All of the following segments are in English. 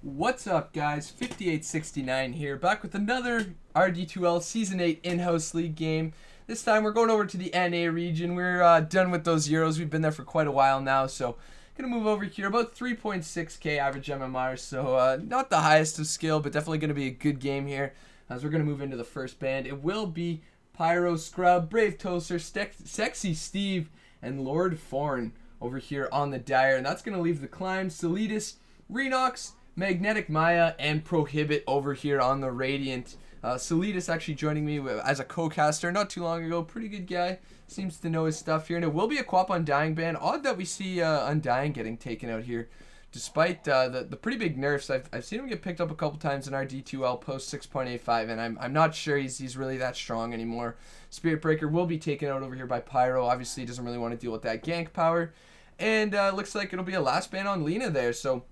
What's up, guys? 5869 here, back with another RD2L Season 8 in-house league game. This time we're going over to the NA region. We're done with those Euros. We've been there for quite a while now, so going to move over here. About 3.6k average MMR, so not the highest of skill, but definitely going to be a good game here as we're going to move into the first band. It will be Pyro, Scrub, Brave Toaster, Sexy Steve, and Lord Forn over here on the Dire, and that's going to leave the Climb, Soleedus, Renox, Magnetic Maya, and Prohibit over here on the Radiant. Soleedus actually joining me as a co-caster not too long ago. Pretty good guy. Seems to know his stuff here. And it will be a co-op Undying ban. Odd that we see Undying getting taken out here. Despite the pretty big nerfs, I've seen him get picked up a couple times in RD2L post 6.85, and I'm not sure he's really that strong anymore. Spirit Breaker will be taken out over here by Pyro. Obviously, he doesn't really want to deal with that gank power. And looks like it'll be a last ban on Lena there, so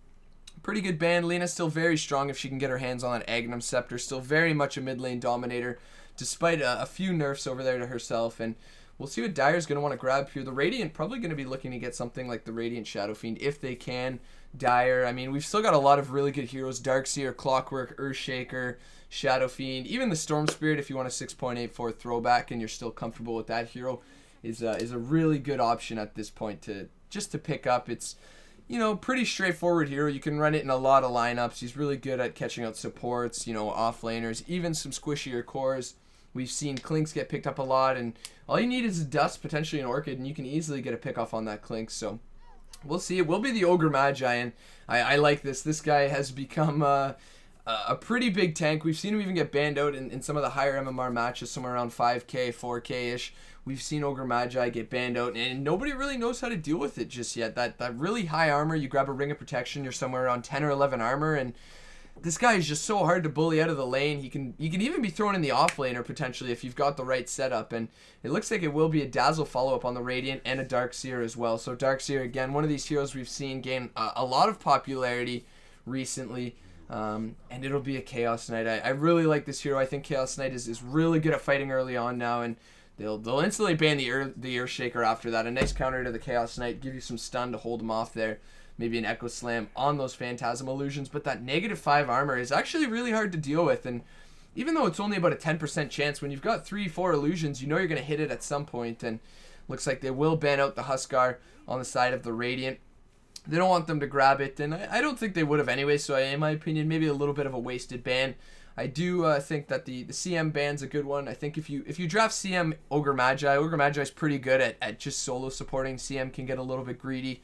pretty good ban. Lena's still very strong if she can get her hands on that Aghanim Scepter. Still very much a mid lane dominator, despite a few nerfs over there to herself. And we'll see what Dire's going to want to grab here. The Radiant probably going to be looking to get something like the Radiant Shadow Fiend if they can. Dire, I mean, we've still got a lot of really good heroes. Darkseer, Clockwork, Earthshaker, Shadow Fiend. Even the Storm Spirit, if you want a 6.84 throwback and you're still comfortable with that hero, is a really good option at this point to pick up. It's, you know, pretty straightforward hero. You can run it in a lot of lineups. He's really good at catching out supports, you know, offlaners, even some squishier cores. We've seen Clinks get picked up a lot, and all you need is a Dust, potentially an Orchid, and you can easily get a pick off on that Clinks. So we'll see. It will be the Ogre Magi, and I like this. This guy has become a pretty big tank. We've seen him even get banned out in some of the higher MMR matches, somewhere around 5k, 4k-ish. We've seen Ogre Magi get banned out, and nobody really knows how to deal with it just yet. That really high armor, you grab a Ring of Protection, you're somewhere around 10 or 11 armor, and this guy is just so hard to bully out of the lane. He can even be thrown in the offlaner potentially if you've got the right setup, and it looks like it will be a Dazzle follow-up on the Radiant and a Darkseer as well. So Darkseer, again, one of these heroes we've seen gain a lot of popularity recently. And it'll be a Chaos Knight. I really like this hero. I think Chaos Knight is really good at fighting early on now, and they'll instantly ban the Earthshaker after that. A nice counter to the Chaos Knight, give you some stun to hold him off there. Maybe an Echo Slam on those Phantasm Illusions, but that -5 armor is actually really hard to deal with, and even though it's only about a 10% chance, when you've got 3-4 illusions, you know you're going to hit it at some point, and looks like they will ban out the Huskar on the side of the Radiant. They don't want them to grab it, and I don't think they would have anyway, so in my opinion, maybe a little bit of a wasted ban. I do think that the CM ban's a good one. I think if you draft CM Ogre Magi is pretty good at just solo supporting. CM can get a little bit greedy,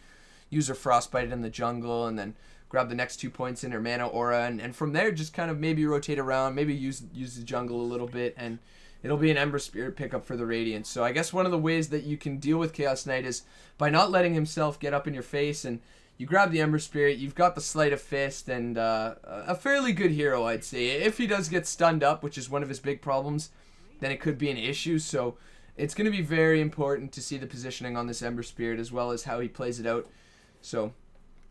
use her Frostbite in the jungle, and then grab the next 2 points in her Mana Aura, and from there just kind of maybe rotate around, maybe use the jungle a little bit, and it'll be an Ember Spirit pickup for the Radiant. So I guess one of the ways that you can deal with Chaos Knight is by not letting himself get up in your face, and you grab the Ember Spirit, you've got the Sleight of Fist, and a fairly good hero, I'd say. If he does get stunned up, which is one of his big problems, then it could be an issue. So it's going to be very important to see the positioning on this Ember Spirit as well as how he plays it out. So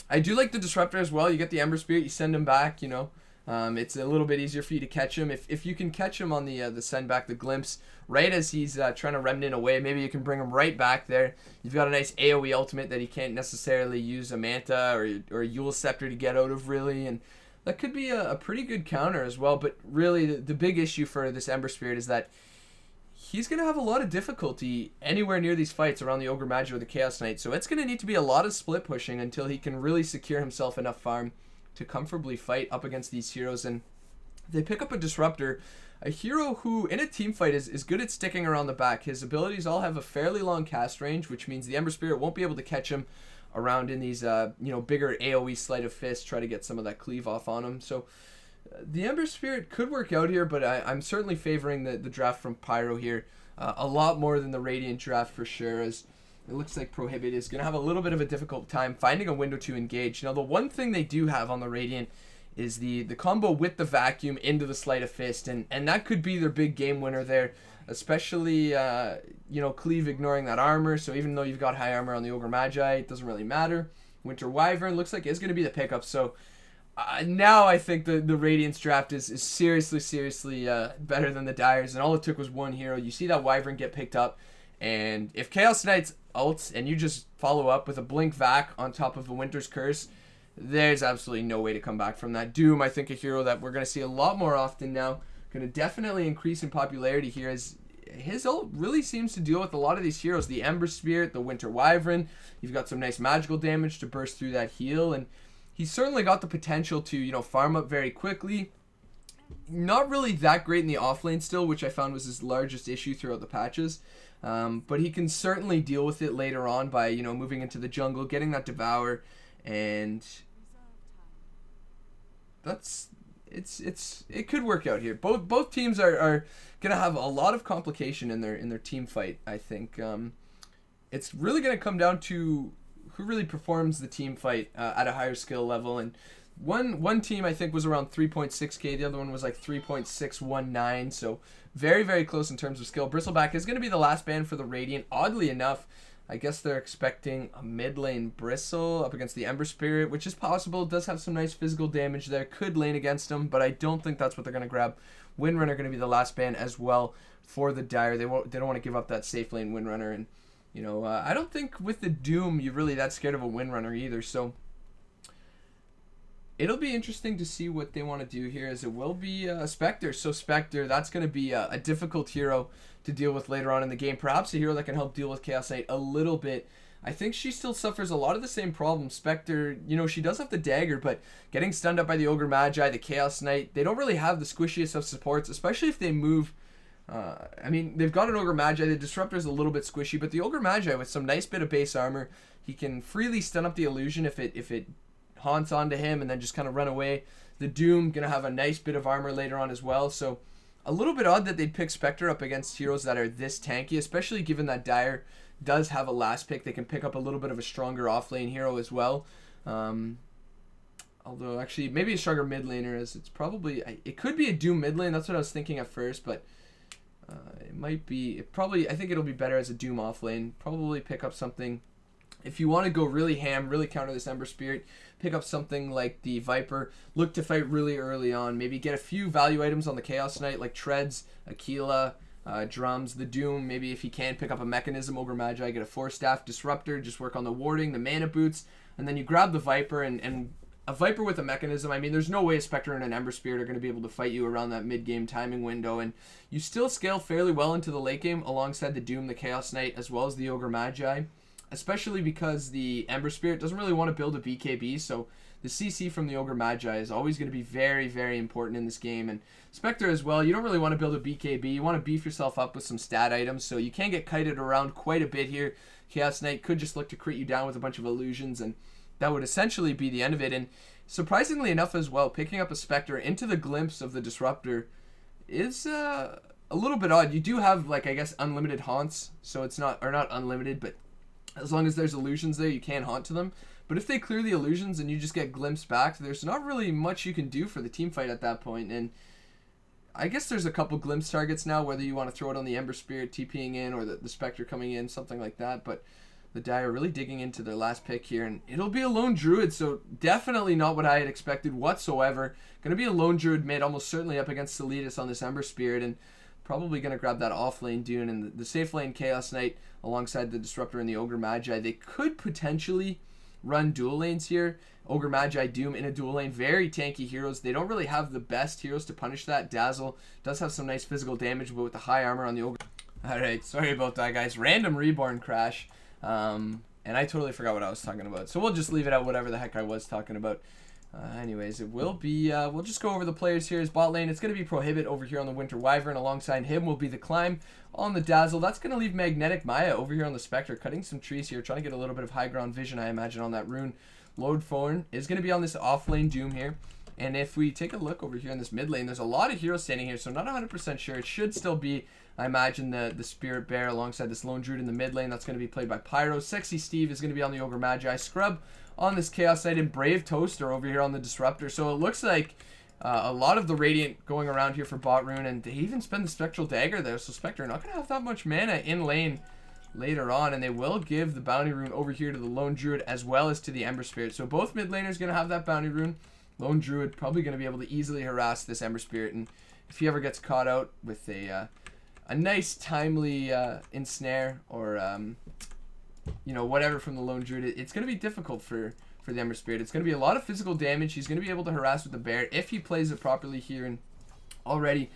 I do like the Disruptor as well. You get the Ember Spirit, you send him back, you know. It's a little bit easier for you to catch him. If you can catch him on the send back, the Glimpse, right as he's trying to Remnant away, maybe you can bring him right back there. You've got a nice AoE ultimate that he can't necessarily use a Manta or a Yule Scepter to get out of, really, and that could be a pretty good counter as well. But really, the big issue for this Ember Spirit is that he's going to have a lot of difficulty anywhere near these fights around the Ogre Magi or the Chaos Knight, so it's going to need to be a lot of split pushing until he can really secure himself enough farm to comfortably fight up against these heroes. And they pick up a Disruptor, a hero who in a team fight is good at sticking around the back. His abilities all have a fairly long cast range, which means the Ember Spirit won't be able to catch him around in these bigger AoE Sleight of Fist, try to get some of that cleave off on him. So the Ember Spirit could work out here, but I'm certainly favoring the draft from Pyro here a lot more than the Radiant draft for sure, as it looks like Prohibit is going to have a little bit of a difficult time finding a window to engage. Now, the one thing they do have on the Radiant is the combo with the Vacuum into the Sleight of Fist, and that could be their big game winner there, especially, Cleave ignoring that armor. So even though you've got high armor on the Ogre Magi, it doesn't really matter. Winter Wyvern looks like it's going to be the pickup. So now I think the Radiant's draft is seriously better than the Dire's, and all it took was one hero. You see that Wyvern get picked up, and if Chaos Knight's ults and you just follow up with a Blink Vac on top of a Winter's Curse, there's absolutely no way to come back from that. Doom, I think, a hero that we're going to see a lot more often now. Going to definitely increase in popularity here, as his ult really seems to deal with a lot of these heroes. The Ember Spirit, the Winter Wyvern. You've got some nice magical damage to burst through that heal, and he's certainly got the potential to, you know, farm up very quickly. Not really that great in the offlane still, which I found was his largest issue throughout the patches. But he can certainly deal with it later on by, you know, moving into the jungle, getting that Devour, and it could work out here. Both teams are gonna have a lot of complication in their team fight. I think it's really gonna come down to who really performs the team fight at a higher skill level. And one team I think was around 3.6k, the other one was like 3.619, so very, very close in terms of skill. Bristleback is going to be the last ban for the Radiant. Oddly enough, I guess they're expecting a mid lane Bristle up against the Ember Spirit, which is possible. It does have some nice physical damage there. Could lane against them, but I don't think that's what they're going to grab. Windrunner going to be the last ban as well for the Dire. They don't want to give up that safe lane Windrunner, and you know, I don't think with the Doom you're really that scared of a Windrunner either, so it'll be interesting to see what they want to do here, as it will be Spectre. So Spectre, that's going to be a difficult hero to deal with later on in the game. Perhaps a hero that can help deal with Chaos Knight a little bit. I think she still suffers a lot of the same problems. Spectre, you know, she does have the dagger, but getting stunned up by the Ogre Magi, the Chaos Knight, they don't really have the squishiest of supports, especially if they move. I mean, they've got an Ogre Magi. The Disruptor is a little bit squishy, but the Ogre Magi with some nice bit of base armor, he can freely stun up the illusion if it haunts onto him and then just kind of run away. The Doom gonna have a nice bit of armor later on as well, so a little bit odd that they'd pick Spectre up against heroes that are this tanky, especially given that Dire does have a last pick. They can pick up a little bit of a stronger offlane hero as well, although actually maybe a stronger mid laner, as it's probably, it could be a Doom mid lane. That's what I was thinking at first, but it might be, I think it'll be better as a Doom offlane. Probably pick up something. If you want to go really ham, really counter this Ember Spirit, pick up something like the Viper. Look to fight really early on. Maybe get a few value items on the Chaos Knight, like Treads, Aquila, Drums, the Doom. Maybe if you can, pick up a Mechanism, Ogre Magi, get a Force Staff, Disruptor, just work on the warding, the Mana Boots, and then you grab the Viper, and a Viper with a Mechanism. I mean, there's no way a Spectre and an Ember Spirit are going to be able to fight you around that mid-game timing window, and you still scale fairly well into the late game alongside the Doom, the Chaos Knight, as well as the Ogre Magi. Especially because the Ember Spirit doesn't really want to build a BKB, so the CC from the Ogre Magi is always going to be very, very important in this game. And Spectre as well, you don't really want to build a BKB. You want to beef yourself up with some stat items, so you can get kited around quite a bit here. Chaos Knight could just look to crit you down with a bunch of illusions, and that would essentially be the end of it. And surprisingly enough as well, picking up a Spectre into the glimpse of the Disruptor is a little bit odd. You do have, like, I guess, unlimited haunts, so it's not, or not unlimited, but as long as there's illusions there, you can haunt to them. But if they clear the illusions and you just get glimpsed back, there's not really much you can do for the team fight at that point. And I guess there's a couple glimpse targets now, whether you want to throw it on the Ember Spirit TPing in or the Spectre coming in, something like that. But the Dire really digging into their last pick here. And it'll be a lone Druid, so definitely not what I had expected whatsoever. Going to be a lone Druid mid, almost certainly up against Soleedus on this Ember Spirit. And probably going to grab that off-lane Dune and the safe lane Chaos Knight alongside the Disruptor and the Ogre Magi. They could potentially run dual lanes here. Ogre Magi, Doom in a dual lane. Very tanky heroes. They don't really have the best heroes to punish that. Dazzle does have some nice physical damage, but with the high armor on the Ogre. Alright, sorry about that, guys. Random Reborn crash. And I totally forgot what I was talking about. So we'll just leave it at whatever the heck I was talking about. Anyways, it will be, we'll just go over the players here. His bot lane, it's going to be Prohibit over here on the Winter Wyvern. Alongside him will be the Climb on the Dazzle. That's going to leave Magnetic Maya over here on the Spectre, cutting some trees here, trying to get a little bit of high ground vision, I imagine, on that rune. Lodethorn is going to be on this off lane Doom here. And if we take a look over here in this mid lane, there's a lot of heroes standing here, so I'm not 100% sure. It should still be, I imagine, the Spirit Bear alongside this Lone Druid in the mid lane. That's going to be played by Pyro. Sexy Steve is going to be on the Ogre Magi. Scrub on this Chaos Knight, and Brave Toaster over here on the Disruptor. So it looks like a lot of the Radiant going around here for bot rune, and they even spend the Spectral Dagger there, so Spectre not going to have that much mana in lane later on, and they will give the Bounty Rune over here to the Lone Druid as well as to the Ember Spirit. So both mid laners going to have that Bounty Rune. Lone Druid probably going to be able to easily harass this Ember Spirit, and if he ever gets caught out with a nice timely ensnare or you know, whatever from the Lone Druid, it's going to be difficult for for the Ember Spirit. It's going to be a lot of physical damage. He's going to be able to harass with the bear if he plays it properly here. And already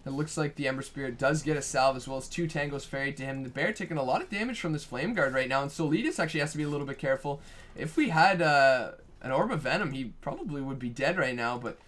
it looks like the Ember Spirit does get a salve as well as 2 tangos ferried to him. The bear taking a lot of damage from this Flame Guard right now. And Soleedus actually has to be a little bit careful. If we had an Orb of Venom, he probably would be dead right now. But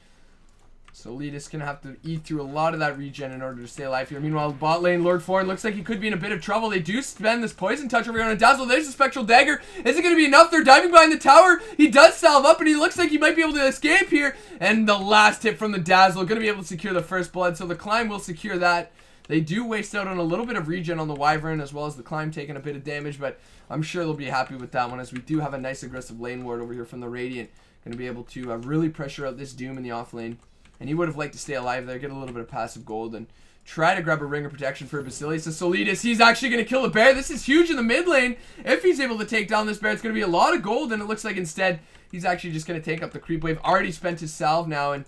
Soleedus gonna have to eat through a lot of that regen in order to stay alive here. Meanwhile, bot lane, Lord Forn looks like he could be in a bit of trouble. They do spend this Poison Touch over here on a Dazzle. There's the Spectral Dagger. Is it gonna be enough? They're diving behind the tower. He does salve up, and he looks like he might be able to escape here. And the last hit from the Dazzle, gonna be able to secure the first blood. So the Climb will secure that. They do waste out on a little bit of regen on the Wyvern, as well as the Climb taking a bit of damage, but I'm sure they'll be happy with that one, as we do have a nice aggressive lane ward over here from the Radiant. Gonna be able to really pressure out this Doom in the off lane. And he would have liked to stay alive there, get a little bit of passive gold, and try to grab a Ring of Protection for Basilius. So Soleedus, he's actually going to kill the bear. This is huge in the mid lane. If he's able to take down this bear, it's going to be a lot of gold, and it looks like instead he's actually just going to take up the creep wave. Already spent his salve now, and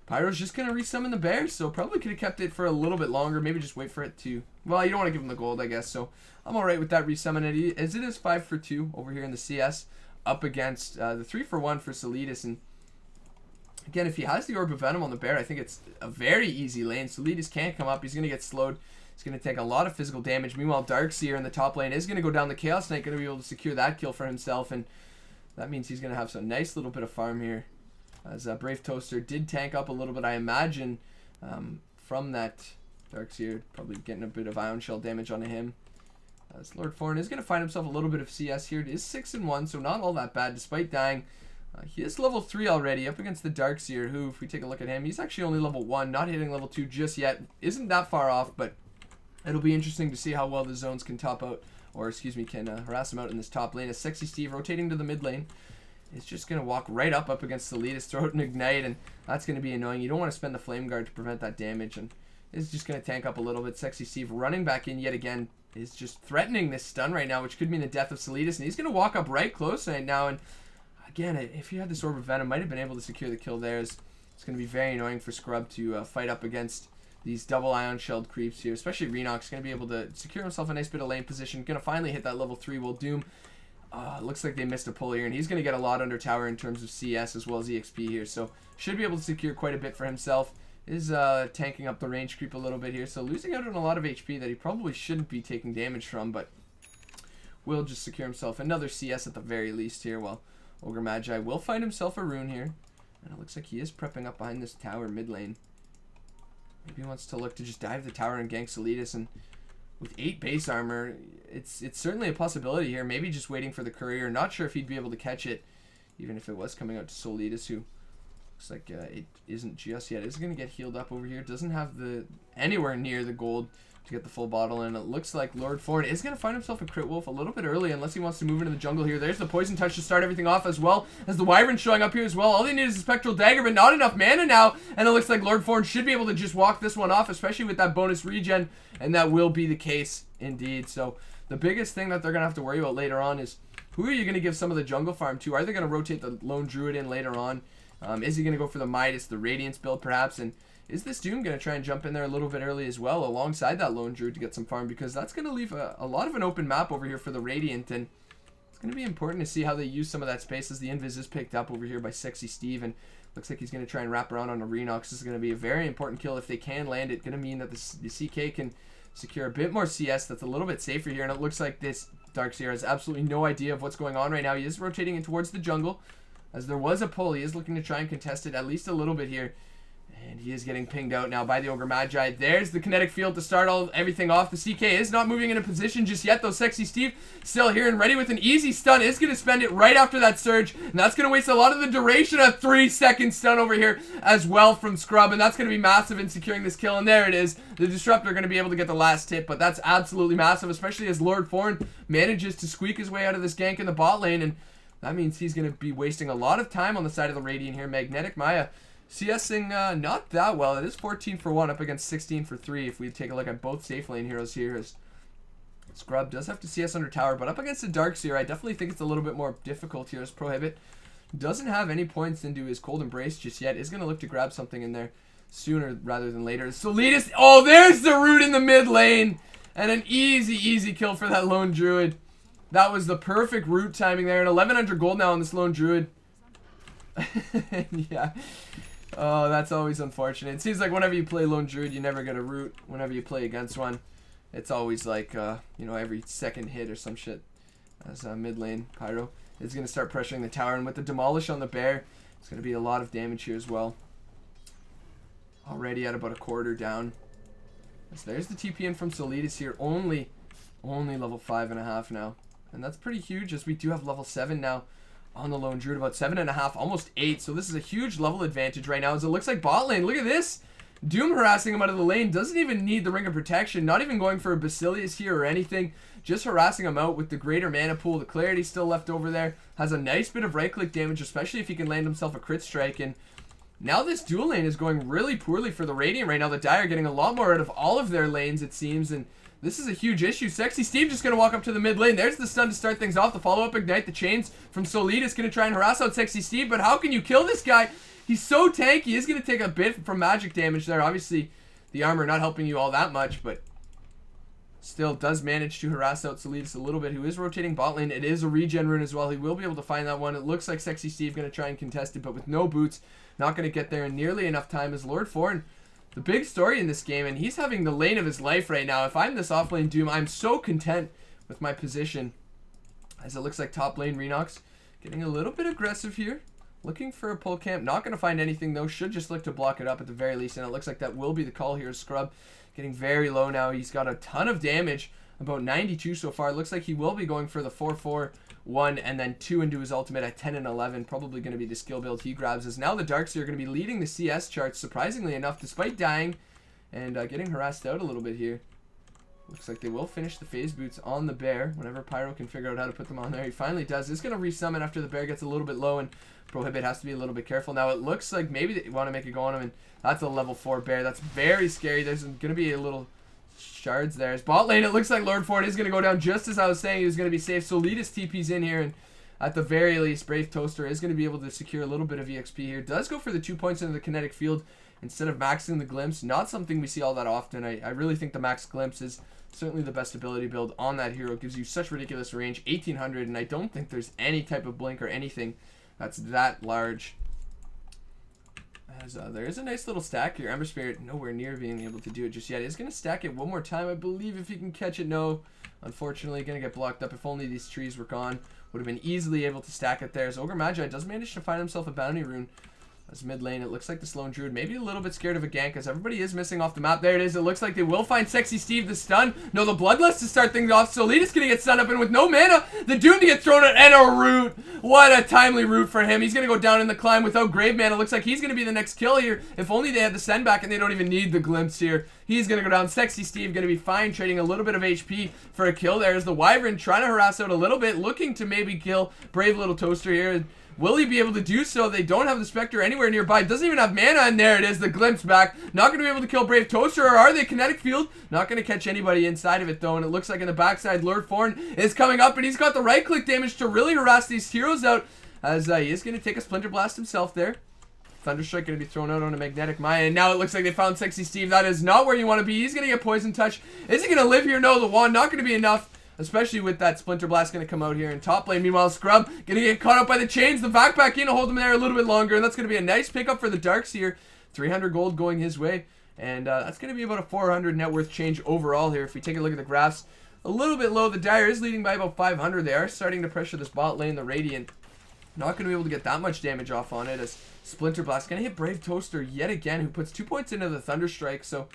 Pyro's just going to resummon the bear, so probably could have kept it for a little bit longer. Maybe just wait for it to... Well, you don't want to give him the gold, I guess, so I'm alright with that resummon. As it is 5 for 2 over here in the CS, up against the 3 for 1 for Soleedus, and again, if he has the Orb of Venom on the bear, I think it's a very easy lane. Soleedus can't come up. He's going to get slowed. He's going to take a lot of physical damage. Meanwhile, Darkseer in the top lane is going to go down. The Chaos Knight going to be able to secure that kill for himself, and that means he's going to have some nice little bit of farm here. As Brave Toaster did tank up a little bit, I imagine, from that Darkseer, probably getting a bit of Ion Shell damage onto him. As Lord Forn is going to find himself a little bit of CS here. It is 6-1, so not all that bad, despite dying. He is level 3 already, up against the Darkseer, who, if we take a look at him, he's actually only level 1, not hitting level 2 just yet. Isn't that far off, but it'll be interesting to see how well the zones can top out, or excuse me, can harass him out in this top lane. As Sexy Steve rotating to the mid lane is just going to walk right up against Soleedus, throw out an Ignite, and that's going to be annoying. You don't want to spend the Flame Guard to prevent that damage, and is just going to tank up a little bit. Sexy Steve running back in yet again is just threatening this stun right now, which could mean the death of Soleedus, and he's going to walk up right close right now, and again, if you had this Orb of Venom, might have been able to secure the kill there. It's going to be very annoying for Scrub to fight up against these double Ion Shelled creeps here, especially Renox. Going to be able to secure himself a nice bit of lane position. Going to finally hit that level 3 while Doom. Looks like they missed a pull here, and he's going to get a lot under tower in terms of CS as well as EXP here. So should be able to secure quite a bit for himself. Is tanking up the range creep a little bit here, so losing out on a lot of HP that he probably shouldn't be taking damage from, but will just secure himself another CS at the very least here. Well, Ogre Magi will find himself a rune here. And it looks like he is prepping up behind this tower mid lane. Maybe he wants to look to just dive the tower and gank Soleedus. And with 8 base armor, it's certainly a possibility here. Maybe just waiting for the courier. Not sure if he'd be able to catch it, even if it was coming out to Soleedus, who looks like it isn't just yet. Is going to get healed up over here. Doesn't have the anywhere near the gold to get the full bottle, and it looks like Lord Forn is going to find himself a crit wolf a little bit early, unless he wants to move into the jungle here. There's the Poison Touch to start everything off, as well as the Wyvern showing up here as well. All they need is a Spectral Dagger, but not enough mana now, and it looks like Lord Forn should be able to just walk this one off, especially with that bonus regen, and that will be the case indeed. So the biggest thing that they're going to have to worry about later on is who are you going to give some of the jungle farm to? Are they going to rotate the Lone Druid in later on? Is he going to go for the Midas, the Radiance build perhaps, and is this Doom going to try and jump in there a little bit early as well alongside that Lone Druid to get some farm? Because that's going to leave a lot of an open map over here for the Radiant, and it's going to be important to see how they use some of that space as the Invis is picked up over here by Sexy Steve, and looks like he's going to try and wrap around on a Renox. This is going to be a very important kill if they can land it. Going to mean that the CK can secure a bit more CS that's a little bit safer here, and it looks like this Darkseer has absolutely no idea of what's going on right now. He is rotating in towards the jungle as there was a pull. He is looking to try and contest it at least a little bit here. And he is getting pinged out now by the Ogre Magi. There's the kinetic field to start everything off. The CK is not moving into position just yet, though. Sexy Steve still here and ready with an easy stun. Is going to spend it right after that surge. And that's going to waste a lot of the duration. A 3-second stun over here as well from Scrub. And that's going to be massive in securing this kill. And there it is. The Disruptor going to be able to get the last hit. But that's absolutely massive, especially as Lord Forn manages to squeak his way out of this gank in the bot lane. And that means he's going to be wasting a lot of time on the side of the Radiant here. Magnetic Maya CSing not that well. It is 14 for 1 up against 16 for 3 if we take a look at both safe lane heroes here. As Scrub does have to CS under tower, but up against the Darkseer, I definitely think it's a little bit more difficult here as Prohibit doesn't have any points into his Cold Embrace just yet. Is going to look to grab something in there sooner rather than later. Soleedus, oh, there's the root in the mid lane, and an easy kill for that Lone Druid. That was the perfect root timing there. And 1100 gold now on this lone druid. Yeah. Oh, that's always unfortunate. It seems like whenever you play lone druid, you never get a root. Whenever you play against one, it's always like, you know, every second hit or some shit. As mid lane, Pyro is going to start pressuring the tower. And with the demolish on the bear, it's going to be a lot of damage here as well. Already at about a quarter down. So there's the TP in from Soleedus here. Only level 5.5 now. And that's pretty huge, as we do have level 7 now on the lone druid. About 7.5, almost 8. So this is a huge level advantage right now, as it looks like bot lane. Look at this. Doom harassing him out of the lane. Doesn't even need the ring of protection. Not even going for a Basilius here or anything. Just harassing him out with the greater mana pool. The clarity still left over there. Has a nice bit of right click damage, especially if he can land himself a crit strike. And now this dual lane is going really poorly for the Radiant right now. The Dire getting a lot more out of all of their lanes, it seems. And this is a huge issue. Sexy Steve just going to walk up to the mid lane. There's the stun to start things off. The follow-up ignite. The chains from Soleedus going to try and harass out Sexy Steve. But how can you kill this guy? He's so tanky. He's going to take a bit from magic damage there. Obviously, the armor not helping you all that much, but still does manage to harass out Soleedus a little bit, who is rotating bot lane. It is a regen rune as well. He will be able to find that one. It looks like Sexy Steve going to try and contest it, but with no boots, not going to get there in nearly enough time as Lord Forn. The big story in this game, and he's having the lane of his life right now. If I'm this offlane Doom, I'm so content with my position, as it looks like top lane Renox getting a little bit aggressive here. Looking for a pull camp. Not going to find anything, though. Should just look to block it up at the very least. And it looks like that will be the call here. Scrub getting very low now. He's got a ton of damage. About 92 so far. Looks like he will be going for the 4-4-1 and then 2 into his ultimate at 10 and 11. Probably going to be the skill build he grabs. As now the Darkseer are going to be leading the CS charts, surprisingly enough, despite dying and getting harassed out a little bit here. Looks like they will finish the phase boots on the bear whenever Pyro can figure out how to put them on there. He finally does. It's going to resummon after the bear gets a little bit low, and Prohibit has to be a little bit careful. Now it looks like maybe they want to make a go on him, and that's a level 4 bear. That's very scary. There's going to be a little shards there. His bot lane, it looks like Lord Ford is going to go down just as I was saying he was going to be safe. Soleedus TP's in here, and at the very least, Brave Toaster is going to be able to secure a little bit of EXP here. Does go for the 2 points into the kinetic field instead of maxing the glimpse. Not something we see all that often. I really think the max glimpse is certainly the best ability build on that hero. It gives you such ridiculous range, 1800, and I don't think there's any type of blink or anything that's that large. As there is a nice little stack here. Ember Spirit nowhere near being able to do it just yet. He's going to stack it one more time, I believe, if he can catch it. No, unfortunately, going to get blocked up. If only these trees were gone, would have been easily able to stack it there. As Ogre Magi does manage to find himself a bounty rune. As mid lane, it looks like the Sloan Druid maybe a little bit scared of a gank, as everybody is missing off the map. There it is. It looks like they will find Sexy Steve the stun. No, the Bloodlust to start things off. Soleedus going to get stunned up, and with no mana, the Doom to get thrown out, and a root. What a timely root for him. He's going to go down in the climb without grave mana. Looks like he's going to be the next kill here. If only they had the send back, and they don't even need the glimpse here. He's going to go down. Sexy Steve going to be fine, trading a little bit of HP for a kill. There's the Wyvern trying to harass out a little bit, looking to maybe kill Brave Little Toaster here. Will he be able to do so? They don't have the Spectre anywhere nearby. Doesn't even have mana, and there it is. The glimpse back. Not going to be able to kill Brave Toaster, or are they? Kinetic Field. Not going to catch anybody inside of it, though, and it looks like in the backside, Lord Forn is coming up, and he's got the right-click damage to really harass these heroes out, as he is going to take a Splinter Blast himself there. Thunderstrike going to be thrown out on a Magnetic Mine, and now it looks like they found Sexy Steve. That is not where you want to be. He's going to get Poison Touch. Is he going to live here? No, the wand not going to be enough. Especially with that Splinter Blast going to come out here in top lane. Meanwhile, Scrub going to get caught up by the chains. The back in to hold him there a little bit longer. And that's going to be a nice pickup for the Darks here. 300 gold going his way. And that's going to be about a 400 net worth change overall here. If we take a look at the graphs, a little bit low. The Dire is leading by about 500. They are starting to pressure this bot lane. The Radiant not going to be able to get that much damage off on it, as Splinter Blast going to hit Brave Toaster yet again, who puts 2 points into the Thunderstrike. So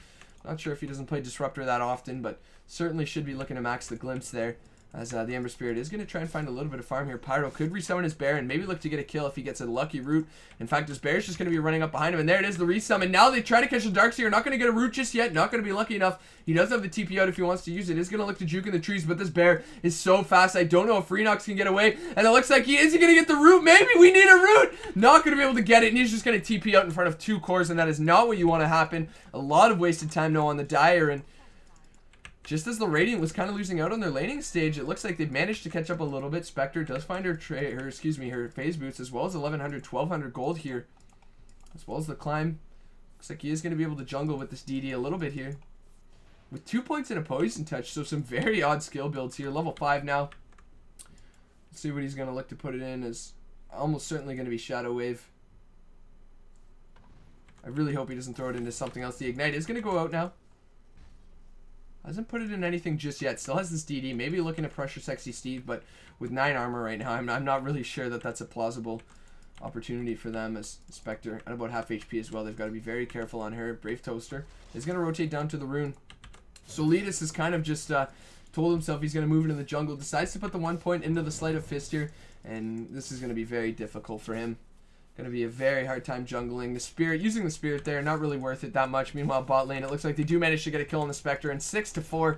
not sure if he doesn't play Disruptor that often, but certainly should be looking to max the glimpse there, as the Ember Spirit is going to try and find a little bit of farm here. Pyro could resummon his bear and maybe look to get a kill if he gets a lucky root. In fact, his bear is just going to be running up behind him, and there it is, the resummon. Now they try to catch the Darkseer. Not going to get a root just yet. Not going to be lucky enough. He does have the TP out if he wants to use it. Is going to look to juke in the trees, but this bear is so fast. I don't know if Renox can get away, and it looks like is he going to get the root? Maybe we need a root. Not going to be able to get it, and he's just going to TP out in front of 2 cores, and that is not what you want to happen. A lot of wasted time now on the Dire, and just as the Radiant was kind of losing out on their laning stage, it looks like they've managed to catch up a little bit. Spectre does find her phase boots, as well as 1100, 1200 gold here, as well as the climb. Looks like he is going to be able to jungle with this DD a little bit here, with 2 points and a poison touch. So some very odd skill builds here. Level 5 now. see what he's going to look to put it in. Is almost certainly going to be Shadow Wave. I really hope he doesn't throw it into something else. The Ignite is going to go out now. Hasn't put it in anything just yet. Still has this DD. Maybe looking to pressure Sexy Steve, but with 9 armor right now, I'm not really sure that that's a plausible opportunity for them. As Spectre at about half HP as well. They've got to be very careful on her. Brave Toaster is going to rotate down to the rune. Soleedus has kind of just told himself he's going to move into the jungle. Decides to put the 1 point into the Sleight of Fist here, and this is going to be very difficult for him. Going to be a very hard time jungling. The Spirit, using the Spirit there, not really worth it that much. Meanwhile, bot lane, it looks like they do manage to get a kill on the Spectre, and 6-4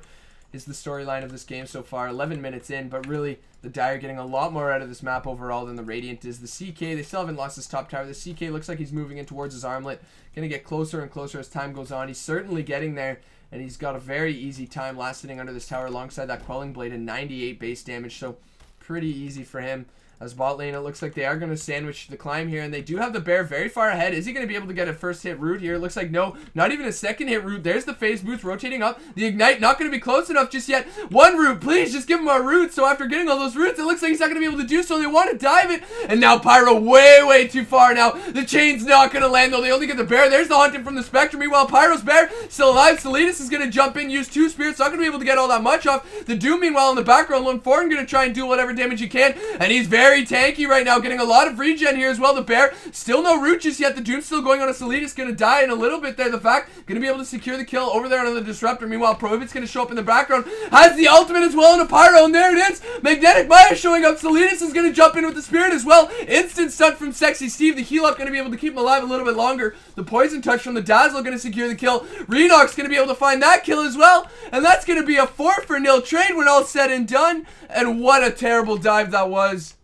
is the storyline of this game so far. 11 minutes in, but really, the Dire getting a lot more out of this map overall than the Radiant is. The CK, they still haven't lost his top tower. The CK looks like he's moving in towards his armlet. Going to get closer and closer as time goes on. He's certainly getting there, and he's got a very easy time last sitting under this tower alongside that Quelling Blade and 98 base damage, so pretty easy for him. As bot lane, it looks like they are going to sandwich the climb here, and they do have the bear very far ahead. Is he going to be able to get a first hit root here? It looks like no, not even a second hit root. There's the phase boost rotating up. The Ignite not going to be close enough just yet. 1 root, please, just give him a root. So after getting all those roots, it looks like he's not going to be able to do so. They want to dive it, and now Pyro way too far now. The chain's not going to land, though. They only get the bear. There's the Haunted from the Spectre. Meanwhile, Pyro's bear still alive. Soleedus is going to jump in, use 2 spirits. Not going to be able to get all that much off. The Doom, meanwhile, in the background, Lone Foreign going to try and do whatever damage he can, and he's very tanky right now. Getting a lot of regen here as well. The bear, still no root just yet. The Doom still going on a Soleedus, going to die in a little bit there. The fact, going to be able to secure the kill over there on the Disruptor. Meanwhile, Prohibit's going to show up in the background. Has the ultimate as well in a Pyro, and there it is. Magnetic Maya showing up. Soleedus is going to jump in with the Spirit as well. Instant stun from Sexy Steve. The heal up going to be able to keep him alive a little bit longer. The Poison Touch from the Dazzle going to secure the kill. Renox going to be able to find that kill as well. And that's going to be a 4-for-0 trade when all's said and done. And what a terrible dive that was.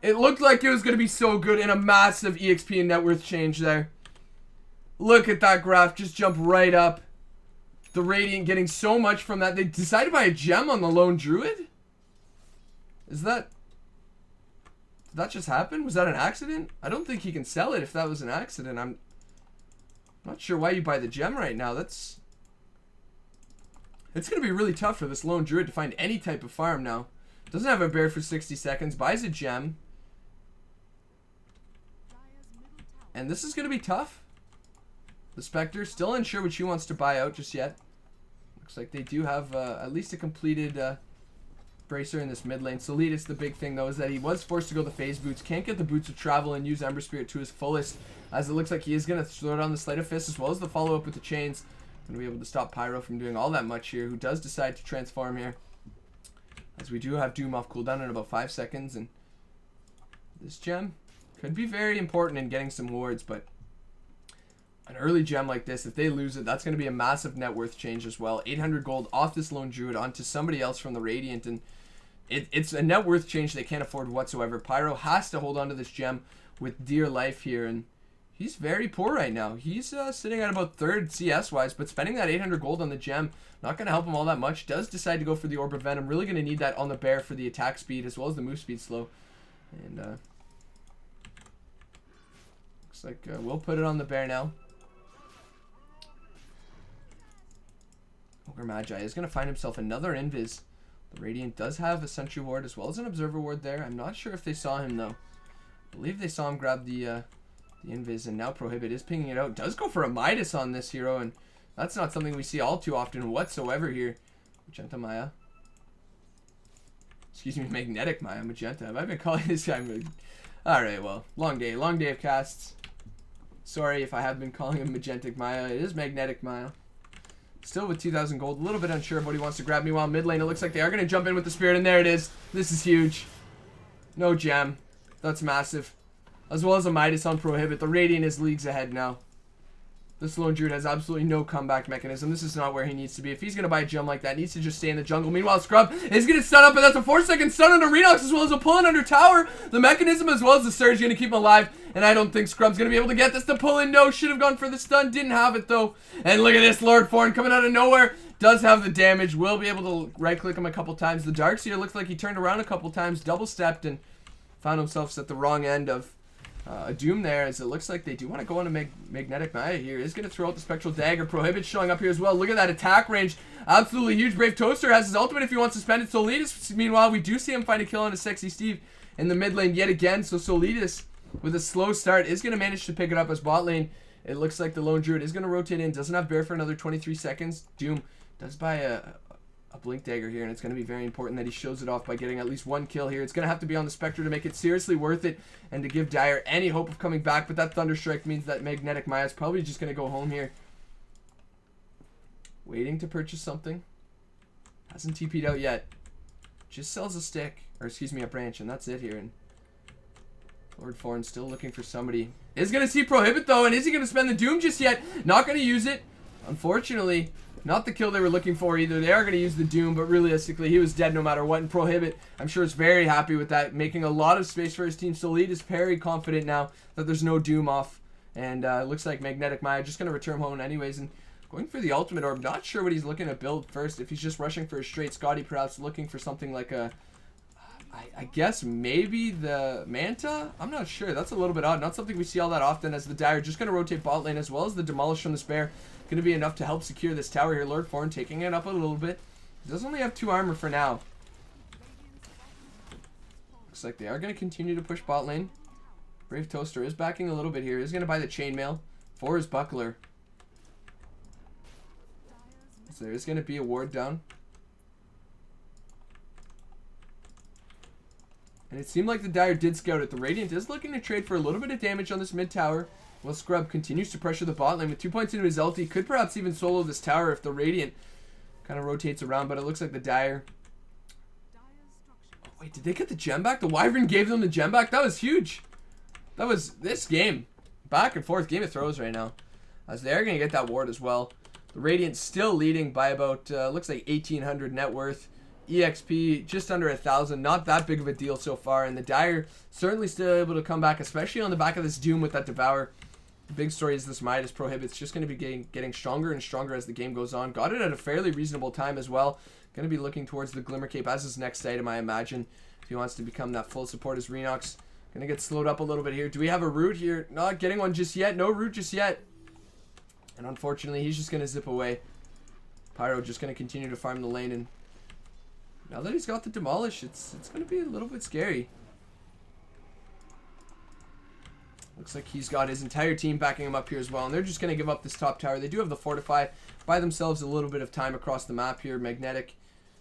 It looked like it was going to be so good in a massive EXP and net worth change there. Look at that graph. Just jump right up. The Radiant getting so much from that. They decided to buy a gem on the Lone Druid? Is that... Did that just happen? Was that an accident? I don't think he can sell it if that was an accident. I'm not sure why you buy the gem right now. It's going to be really tough for this Lone Druid to find any type of farm now. Doesn't have a bear for 60 seconds. Buys a gem. And this is going to be tough. The Spectre still unsure what she wants to buy out just yet. Looks like they do have at least a completed Bracer in this mid lane. Soleedus, the big thing though, is that he was forced to go the phase boots. Can't get the boots of travel and use Ember Spirit to his fullest, as it looks like he is going to throw down the Sleight of Fist as well as the follow-up with the chains. Going to be able to stop Pyro from doing all that much here, who does decide to transform here. As we do have Doom off cooldown in about 5 seconds, and this gem could be very important in getting some wards, but an early gem like this, if they lose it, that's going to be a massive net worth change as well. 800 gold off this Lone Druid onto somebody else from the Radiant, and it's a net worth change they can't afford whatsoever. Pyro has to hold on to this gem with dear life here, and he's very poor right now. He's sitting at about 3rd CS-wise, but spending that 800 gold on the gem, not going to help him all that much. Does decide to go for the Orb of Venom. Really going to need that on the bear for the attack speed as well as the move speed slow. And looks like we'll put it on the bear now. Ogre Magi is going to find himself another Invis. The Radiant does have a Sentry Ward as well as an Observer Ward there. I'm not sure if they saw him though. I believe they saw him grab the Invis, and now Prohibit is pinging it out. Does go for a Midas on this hero, and that's not something we see all too often whatsoever here. Magenta Maya. Excuse me, Magnetic Maya. Magenta. Have I been calling this guy? Alright, well, long day of casts. Sorry if I have been calling him Magentic Maya. It is Magnetic Maya. Still with 2,000 gold. A little bit unsure of what he wants to grab. Meanwhile, mid lane, it looks like they are going to jump in with the Spirit, and there it is. This is huge. No gem. That's massive. As well as a Midas on Prohibit. The Radiant is leagues ahead now. This Lone Druid has absolutely no comeback mechanism. This is not where he needs to be. If he's going to buy a gem like that, he needs to just stay in the jungle. Meanwhile, Scrub is going to stun up, and that's a 4-second stun under Renox, as well as a pull-in under tower. The mechanism as well as the surge going to keep him alive, and I don't think Scrub's going to be able to get this. The pull-in, no, should have gone for the stun. Didn't have it, though. And look at this, Lord Forn coming out of nowhere. Does have the damage. Will be able to right-click him a couple times. The Darkseer looks like he turned around a couple times, double-stepped, and found himself at the wrong end of a Doom there, as it looks like they do want to go on a Magnetic Maya here. Is going to throw out the Spectral Dagger. Prohibit showing up here as well. Look at that attack range. Absolutely huge. Brave Toaster has his ultimate if he wants to spend it. Soleedus, meanwhile, we do see him find a kill on a Sexy Steve in the mid lane yet again. So Soleedus, with a slow start, is going to manage to pick it up as bot lane. It looks like the Lone Druid is going to rotate in. Doesn't have Bear for another 23 seconds. Doom does buy a Blink Dagger here, and it's going to be very important that he shows it off by getting at least one kill here. It's going to have to be on the Spectre to make it seriously worth it and to give Dire any hope of coming back, but that Thunderstrike means that Magnetic Maya is probably just going to go home here. Waiting to purchase something. Hasn't TP'd out yet. Just sells a stick, or excuse me, a branch, and that's it here. And Lord Forn still looking for somebody. Is going to see Prohibit though, and is he going to spend the Doom just yet? Not going to use it. Unfortunately, not the kill they were looking for either. They are going to use the Doom, but realistically, he was dead no matter what. And Prohibit, I'm sure, is very happy with that, making a lot of space for his team. Soleed is very confident now that there's no Doom off. And it looks like Magnetic Maya just going to return home anyways. And going for the Ultimate Orb. Not sure what he's looking to build first. If he's just rushing for a straight Scotty, perhaps looking for something like a... I guess maybe the Manta? I'm not sure. That's a little bit odd. Not something we see all that often, as the Dire just going to rotate bot lane as well as the Demolish from the Spare. Going to be enough to help secure this tower here. Lord Forn taking it up a little bit. He does only have 2 armor for now. Looks like they are going to continue to push bot lane. Brave Toaster is backing a little bit here. He's going to buy the Chainmail for his Buckler. So there is going to be a ward down. And it seemed like the Dire did scout it. The Radiant is looking to trade for a little bit of damage on this mid tower. While Scrub continues to pressure the bot lane with 2 points into his ulti. Could perhaps even solo this tower if the Radiant kind of rotates around. But it looks like the Dire... Oh, wait, did they get the gem back? The Wyvern gave them the gem back? That was huge. That was this game. Back and forth. Game of Throws right now. As they're going to get that ward as well. The Radiant still leading by about, looks like 1,800 net worth. EXP just under 1,000, not that big of a deal so far, and the Dire certainly still able to come back, especially on the back of this Doom with that Devour. The big story is this Midas Prohibit's just going to be getting stronger and stronger as the game goes on. Got it at a fairly reasonable time as well. Going to be looking towards the Glimmer Cape as his next item, I imagine, if he wants to become that full support as Renox. Going to get slowed up a little bit here. Do we have a root here? Not getting one just yet. No root just yet. And unfortunately, he's just going to zip away. Pyro just going to continue to farm the lane, and now that he's got the Demolish, it's going to be a little bit scary. Looks like he's got his entire team backing him up here as well, and they're just going to give up this top tower. They do have the Fortify. Buy themselves a little bit of time across the map here. Magnetic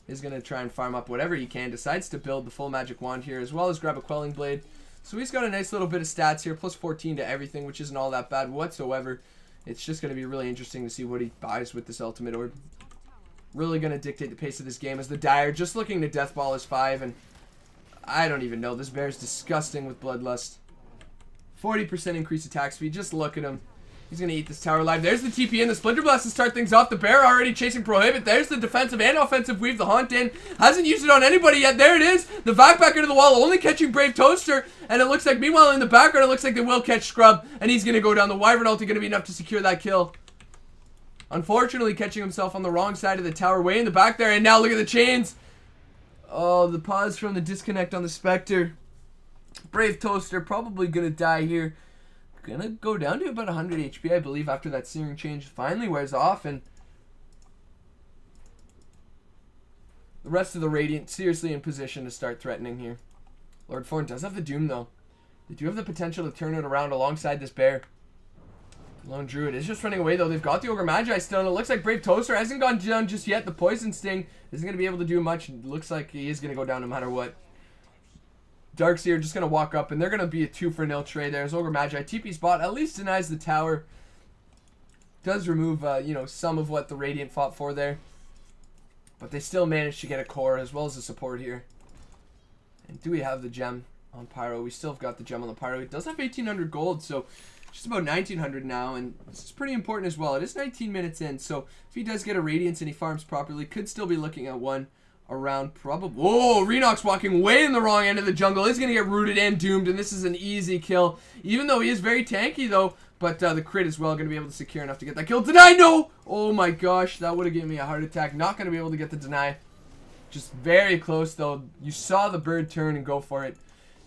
is going to try and farm up whatever he can. Decides to build the full magic wand here, as well as grab a Quelling Blade. So he's got a nice little bit of stats here, plus 14 to everything, which isn't all that bad whatsoever. It's just going to be really interesting to see what he buys with this Ultimate Orb. Really going to dictate the pace of this game as the Dire just looking to Deathball his 5, and I don't even know. This bear is disgusting with Bloodlust. 40% increased attack speed. Just look at him. He's going to eat this tower alive. There's the TP in. The Splinter Blast to start things off. The bear already chasing Prohibit. There's the defensive and offensive weave. The Haunt in. Hasn't used it on anybody yet. There it is. The back into the wall. Only catching Brave Toaster. And it looks like, meanwhile, in the background, it looks like they will catch Scrub. And he's going to go down. The Wyvern ulti going to be enough to secure that kill. Unfortunately, catching himself on the wrong side of the tower, way in the back there, and now look at the chains. Oh, the pause from the disconnect on the Spectre. Brave Toaster probably gonna die here. Gonna go down to about 100 HP, I believe, after that Searing Change finally wears off, and the rest of the Radiant seriously in position to start threatening here. Lord Forn does have the Doom, though. They do have the potential to turn it around alongside this bear. Lone Druid is just running away, though. They've got the Ogre Magi still, and it looks like Brave Toaster hasn't gone down just yet. The Poison Sting isn't going to be able to do much. It looks like he is going to go down no matter what. Darkseer just going to walk up, and they're going to be a 2-for-0 trade there. As Ogre Magi TP spot at least denies the tower. Does remove, you know, some of what the Radiant fought for there. But they still managed to get a core as well as a support here. And do we have the gem on Pyro? We still have got the gem on the Pyro. It does have 1,800 gold, so just about 1,900 now, and this is pretty important as well. It is 19 minutes in, so if he does get a Radiance and he farms properly, could still be looking at one around probably... Whoa, Renox walking way in the wrong end of the jungle. Is going to get rooted and doomed, and this is an easy kill. Even though he is very tanky, though, but the crit as well, going to be able to secure enough to get that kill. Deny, no! Oh my gosh, that would have given me a heart attack. Not going to be able to get the deny. Just very close, though. You saw the bird turn and go for it.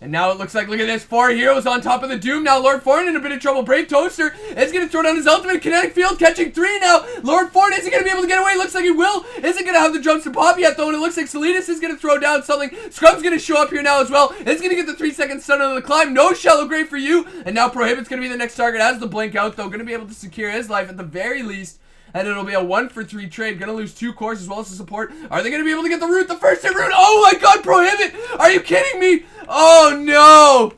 And now it looks like, look at this, 4 heroes on top of the Doom. Now Lord Forn in a bit of trouble. Brave Toaster is going to throw down his ultimate. Kinetic Field catching 3 now. Lord Forn isn't going to be able to get away. Looks like he will. Isn't going to have the jumps to pop yet, though. And it looks like Soleedus is going to throw down something. Scrub's going to show up here now as well. It's going to get the 3-second stun on the climb. No Shallow Grave for you. And now Prohibit's going to be the next target. Has the blink out, though. Going to be able to secure his life at the very least. And it'll be a 1-for-3 trade. Gonna lose 2 cores as well as the support. Are they gonna be able to get the root? The first hit root. Oh my god, Prohibit! Are you kidding me? Oh no!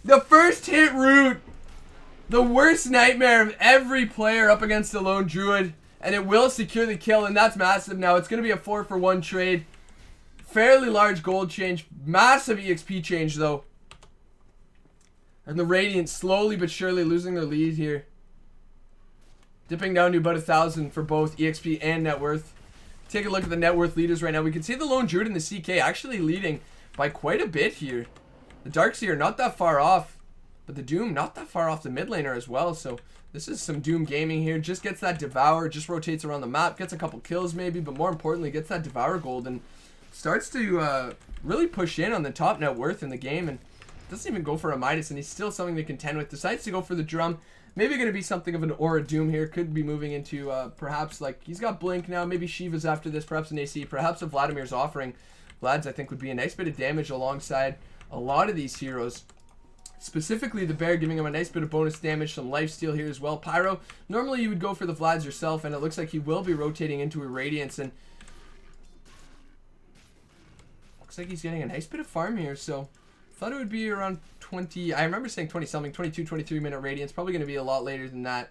The first hit root. The worst nightmare of every player up against the lone druid. And it will secure the kill, and that's massive now. It's gonna be a 4-for-1 trade. Fairly large gold change. Massive EXP change though. And the Radiant slowly but surely losing their lead here. Dipping down to about 1,000 for both EXP and net worth. Take a look at the net worth leaders right now. We can see the Lone Druid and the CK actually leading by quite a bit here. The Darkseer not that far off, but the Doom not that far off the mid laner as well. So this is some Doom gaming here. Just gets that Devour, just rotates around the map, gets a couple kills maybe, but more importantly gets that Devour gold and starts to really push in on the top net worth in the game, and doesn't even go for a Midas, and he's still something to contend with. Decides to go for the Drum. Maybe going to be something of an Aura Doom here. Could be moving into perhaps like he's got Blink now. Maybe Shiva's after this. Perhaps an AC. Perhaps a Vladimir's offering. Vlad's I think would be a nice bit of damage alongside a lot of these heroes. Specifically the Bear giving him a nice bit of bonus damage. Some lifesteal here as well. Pyro. Normally you would go for the Vlads yourself, and it looks like he will be rotating into a Radiance, and looks like he's getting a nice bit of farm here. So thought it would be around 20, I remember saying 20 something, 22, 23 minute Radiance. Probably going to be a lot later than that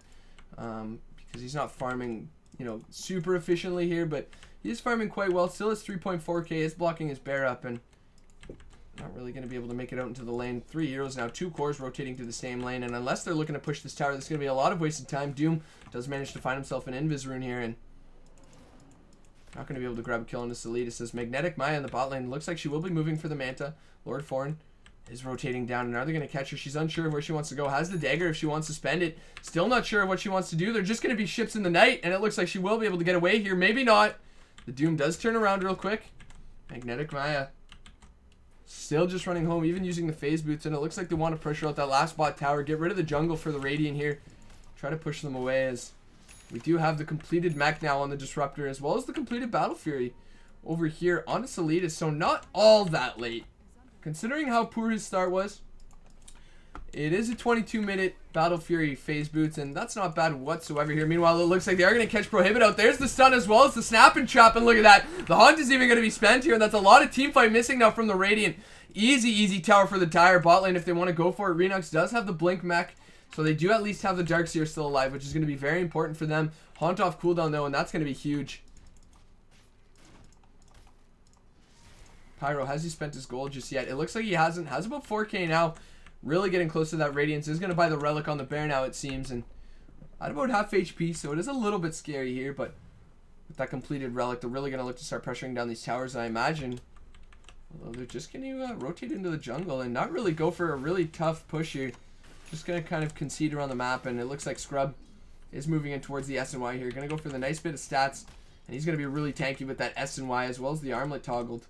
because he's not farming, you know, super efficiently here, but he is farming quite well. Still has 3.4k, is blocking his Bear up, and not really going to be able to make it out into the lane. 3 heroes now, 2 cores rotating to the same lane, and unless they're looking to push this tower, there's going to be a lot of wasted time. Doom does manage to find himself an Invis rune here, and not going to be able to grab a kill into Soleedus. As Magnetic Maya in the bot lane, looks like she will be moving for the Manta. Lord Forn is rotating down, and are they going to catch her? She's unsure of where she wants to go. Has the dagger if she wants to spend it. Still not sure of what she wants to do. They're just going to be ships in the night, and it looks like she will be able to get away here. Maybe not. The Doom does turn around real quick. Magnetic Maya still just running home, even using the phase boots, and it looks like they want to pressure out that last bot tower. Get rid of the jungle for the Radiant here. Try to push them away, as we do have the completed mech now on the Disruptor, as well as the completed Battle Fury over here on Soleedus. So not all that late, considering how poor his start was. It is a 22-minute Battle Fury phase boots, and that's not bad whatsoever here. Meanwhile, it looks like they are going to catch Prohibit out. There's the stun as well as the snap and trap, and look at that. The Haunt is even going to be spent here, and that's a lot of team fight missing now from the Radiant. Easy tower for the Dire bot lane if they want to go for it. Renox does have the Blink mech, so they do at least have the Darkseer still alive, which is going to be very important for them. Haunt off cooldown though, and that's going to be huge. Pyro, has he spent his gold just yet? It looks like he hasn't. Has about 4k now. Really getting close to that Radiance. Is going to buy the Relic on the Bear now, it seems. And at about half HP, so it is a little bit scary here. But with that completed Relic, they're really going to look to start pressuring down these towers, I imagine. Although they're just going to rotate into the jungle and not really go for a really tough push here. Just going to kind of concede around the map. And it looks like Scrub is moving in towards the S and Y here. Going to go for the nice bit of stats. And he's going to be really tanky with that S and Y, as well as the armlet toggled.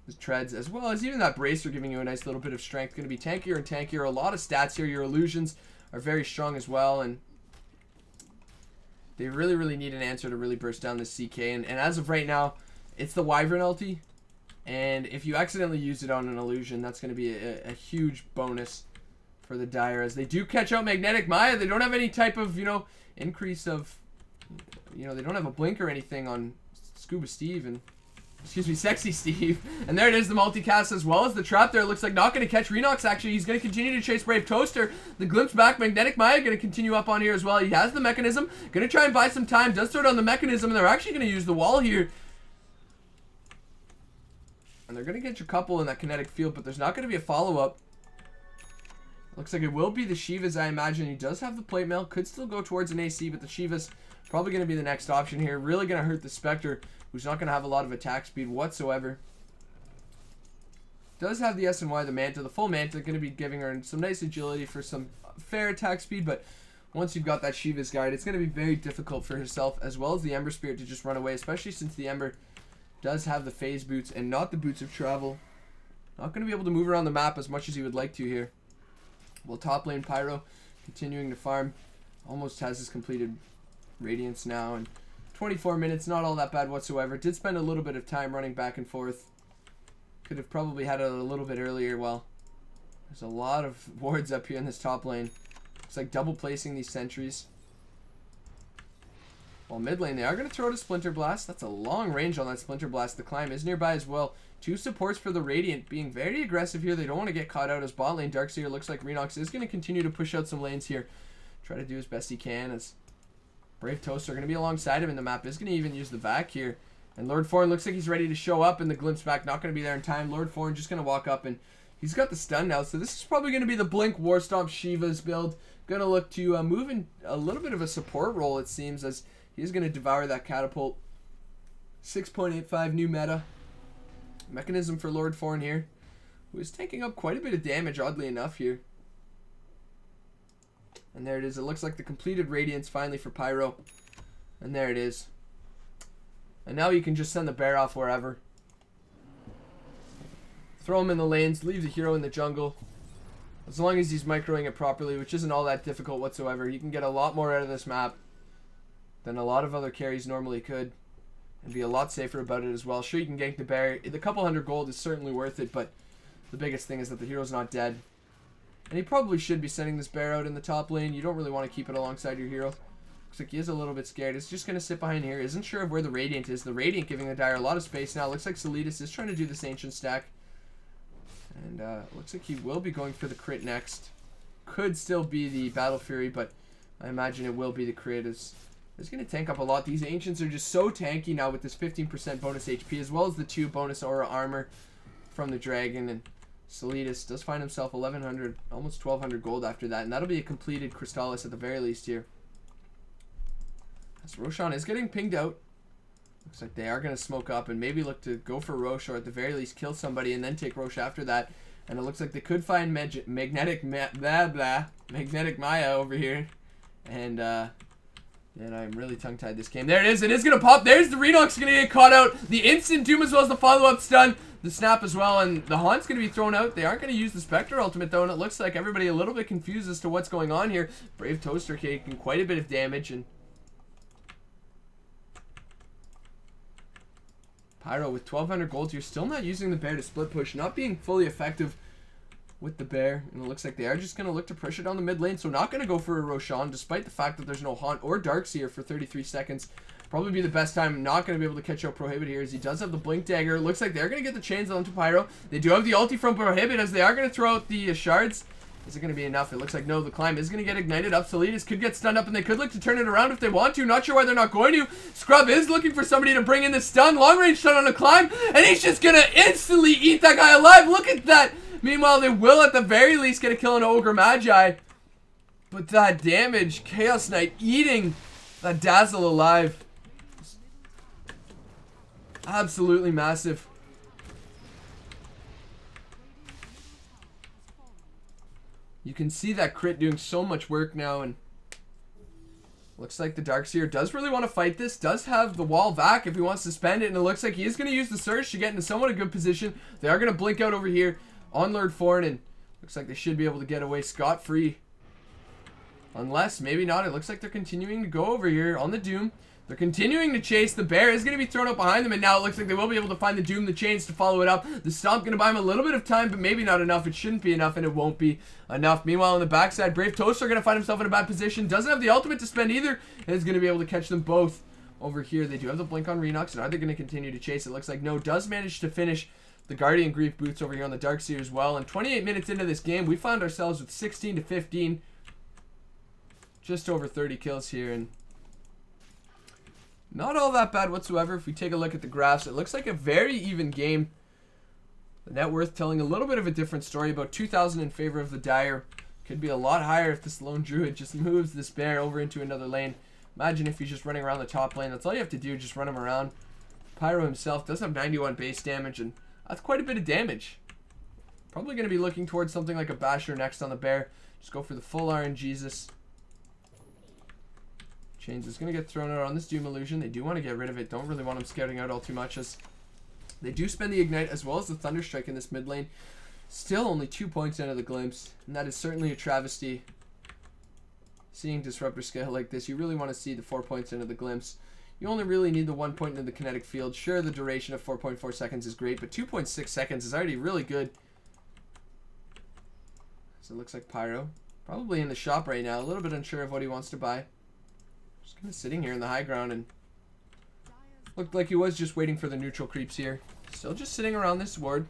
His treads, as well as even that bracer giving you a nice little bit of strength. Going to be tankier and tankier. A lot of stats here. Your illusions are very strong as well, and they really need an answer to really burst down this CK. And as of right now, it's the Wyvern ulti, and if you accidentally use it on an illusion, that's going to be a huge bonus for the Dire, as they do catch out Magnetic Maya. They don't have any type of, you know, increase of, you know, they don't have a blink or anything on Scuba Steve, and excuse me, Sexy Steve. And there it is, the multicast as well as the trap there. Looks like not going to catch Renox, actually. He's going to continue to chase Brave Toaster. The glimpse back. Magnetic Maya going to continue up on here as well. He has the mechanism. Going to try and buy some time. Does throw down the mechanism, and they're actually going to use the wall here. And they're going to get your couple in that kinetic field, but there's not going to be a follow-up. Looks like it will be the Shivas, I imagine. He does have the plate mail. Could still go towards an AC, but the Shivas probably going to be the next option here. Really going to hurt the Spectre, who's not going to have a lot of attack speed whatsoever. Does have the S and Y, the Manta. The full Manta going to be giving her some nice agility for some fair attack speed, but once you've got that Shiva's Guide, it's going to be very difficult for herself as well as the Ember Spirit to just run away, especially since the Ember does have the phase boots and not the boots of travel. Not going to be able to move around the map as much as he would like to here. Well, top lane Pyro continuing to farm. Almost has his completed Radiance now. And 24 minutes, not all that bad whatsoever. Did spend a little bit of time running back and forth. Could have probably had it a little bit earlier. Well, there's a lot of wards up here in this top lane. Looks like double placing these sentries. Well, mid lane, they are going to throw out a Splinter Blast. That's a long range on that Splinter Blast. The climb is nearby as well. Two supports for the Radiant being very aggressive here. They don't want to get caught out as bot lane. Darkseer looks like Renox is going to continue to push out some lanes here. Try to do as best he can, as Brave Toaster are going to be alongside him in the map. Is going to even use the vac here. And Lord Foreign looks like he's ready to show up, and the Glimpse back not going to be there in time. Lord Foreign just going to walk up, and he's got the stun now. So this is probably going to be the Blink Warstomp Shiva's build. Going to look to move in a little bit of a support role, it seems, as he's going to devour that catapult. 6.85 new meta. Mechanism for Lord Foreign here, who is taking up quite a bit of damage, oddly enough, here. And there it is. It looks like the completed Radiance finally for Pyro. And there it is. And now you can just send the bear off wherever. Throw him in the lanes, leave the hero in the jungle. As long as he's microing it properly, which isn't all that difficult whatsoever, you can get a lot more out of this map than a lot of other carries normally could. And be a lot safer about it as well. Sure, you can gank the bear. The couple hundred gold is certainly worth it, but the biggest thing is that the hero's not dead. And he probably should be sending this bear out in the top lane. You don't really want to keep it alongside your hero. Looks like he is a little bit scared. He's just going to sit behind here. Isn't sure of where the Radiant is. The Radiant giving the Dire a lot of space now. Looks like Soleedus is trying to do this Ancient stack. And looks like he will be going for the crit next. Could still be the Battle Fury, but I imagine it will be the crit. It's going to tank up a lot. These Ancients are just so tanky now with this 15% bonus HP, as well as the 2 bonus aura armor from the Dragon. And Soleedus does find himself 1100, almost 1200 gold after that. And that'll be a completed Crystallis at the very least here. As Roshan is getting pinged out. Looks like they are going to smoke up and maybe look to go for Roche, or at the very least kill somebody and then take Roche after that. And it looks like they could find Magnetic Maya over here. And I'm really tongue-tied this game. There it is. It is going to pop. There's the Renox going to get caught out. The instant doom as well as the follow-up stun. The snap as well. And the Haunt's going to be thrown out. They aren't going to use the Spectre ultimate though. And it looks like everybody a little bit confused as to what's going on here. Brave Toaster taking quite a bit of damage. And Pyro with 1200 gold. You're still not using the bear to split push. Not being fully effective with the bear. And it looks like they are just going to look to push it down the mid lane. So not going to go for a Roshan, despite the fact that there's no Haunt or Darkseer for 33 seconds. Probably be the best time. Not going to be able to catch out Prohibit here, as he does have the Blink Dagger. It looks like they're going to get the chains onto Pyro. They do have the ulti from Prohibit, as they are going to throw out the shards. Is it going to be enough? It looks like no. The climb is going to get ignited up. Soleedus could get stunned up, and they could look to turn it around if they want to. Not sure why they're not going to. Scrub is looking for somebody to bring in the stun. Long range stun on a climb, and he's just going to instantly eat that guy alive. Look at that. Meanwhile, they will at the very least get a kill on Ogre Magi. But that damage, Chaos Knight eating that Dazzle alive. Absolutely massive. You can see that crit doing so much work now, and looks like the Darkseer does really want to fight this. Does have the wall vac if he wants to spend it, and it looks like he is going to use the Surge to get into somewhat a good position. They are going to blink out over here on Lord Foreign, and looks like they should be able to get away scot-free. Unless, maybe not. It looks like they're continuing to go over here on the Doom. They're continuing to chase. The bear is going to be thrown up behind them, and now it looks like they will be able to find the Doom, the chains to follow it up. The Stomp going to buy him a little bit of time, but maybe not enough. It shouldn't be enough, and it won't be enough. Meanwhile, on the backside, Brave Toaster going to find himself in a bad position. Doesn't have the ultimate to spend either, and is going to be able to catch them both over here. They do have the blink on Renox, and are they going to continue to chase? It looks like no. Does manage to finish the Guardian Grief boots over here on the Darkseer as well. And 28 minutes into this game, we found ourselves with 16 to 15. Just over 30 kills here, and not all that bad whatsoever. If we take a look at the graphs, it looks like a very even game. The net worth telling a little bit of a different story, about 2,000 in favor of the Dire. Could be a lot higher if this lone Druid just moves this bear over into another lane. Imagine if he's just running around the top lane. That's all you have to do, just run him around. Pyro himself does have 91 base damage, and that's quite a bit of damage. Probably going to be looking towards something like a Basher next on the bear. Just go for the full RNGesus. Chains is going to get thrown out on this Doom Illusion. They do want to get rid of it. Don't really want him scouting out all too much, as They do spend the Ignite as well as the Thunder Strike in this mid lane. Still only 2 points out of the Glimpse, and that is certainly a travesty. Seeing Disruptor scale like this, you really want to see the 4 points into the Glimpse. You only really need the 1 point into the kinetic field. Sure, the duration of 4.4 seconds is great, but 2.6 seconds is already really good. So it looks like Pyro probably in the shop right now, a little bit unsure of what he wants to buy. Just kind of sitting here in the high ground, and looked like he was just waiting for the neutral creeps here. Still just sitting around this ward.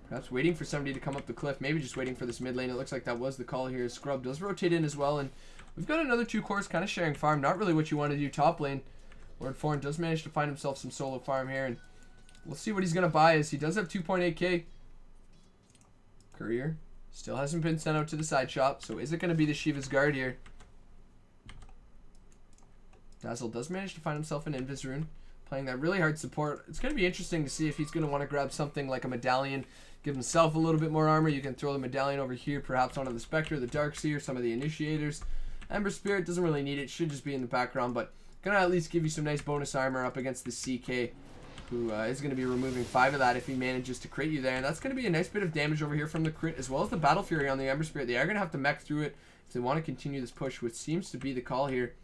Perhaps waiting for somebody to come up the cliff. Maybe just waiting for this mid lane. It looks like that was the call here. Scrub does rotate in as well. And we've got another 2 cores kind of sharing farm. Not really what you want to do top lane. Lord Foreign does manage to find himself some solo farm here. And we'll see what he's going to buy, as he does have 2.8k. Courier still hasn't been sent out to the side shop. So is it going to be the Shiva's Guard here? Dazzle does manage to find himself an Invis rune, playing that really hard support. It's going to be interesting to see if he's going to want to grab something like a medallion, give himself a little bit more armor. You can throw the medallion over here, perhaps onto the Spectre, the Darkseer, some of the initiators. Ember Spirit doesn't really need it, should just be in the background, but going to at least give you some nice bonus armor up against the CK, who is going to be removing 5 of that if he manages to crit you there. And that's going to be a nice bit of damage over here from the crit, as well as the Battle Fury on the Ember Spirit. They are going to have to mech through it if they want to continue this push, which seems to be the call here.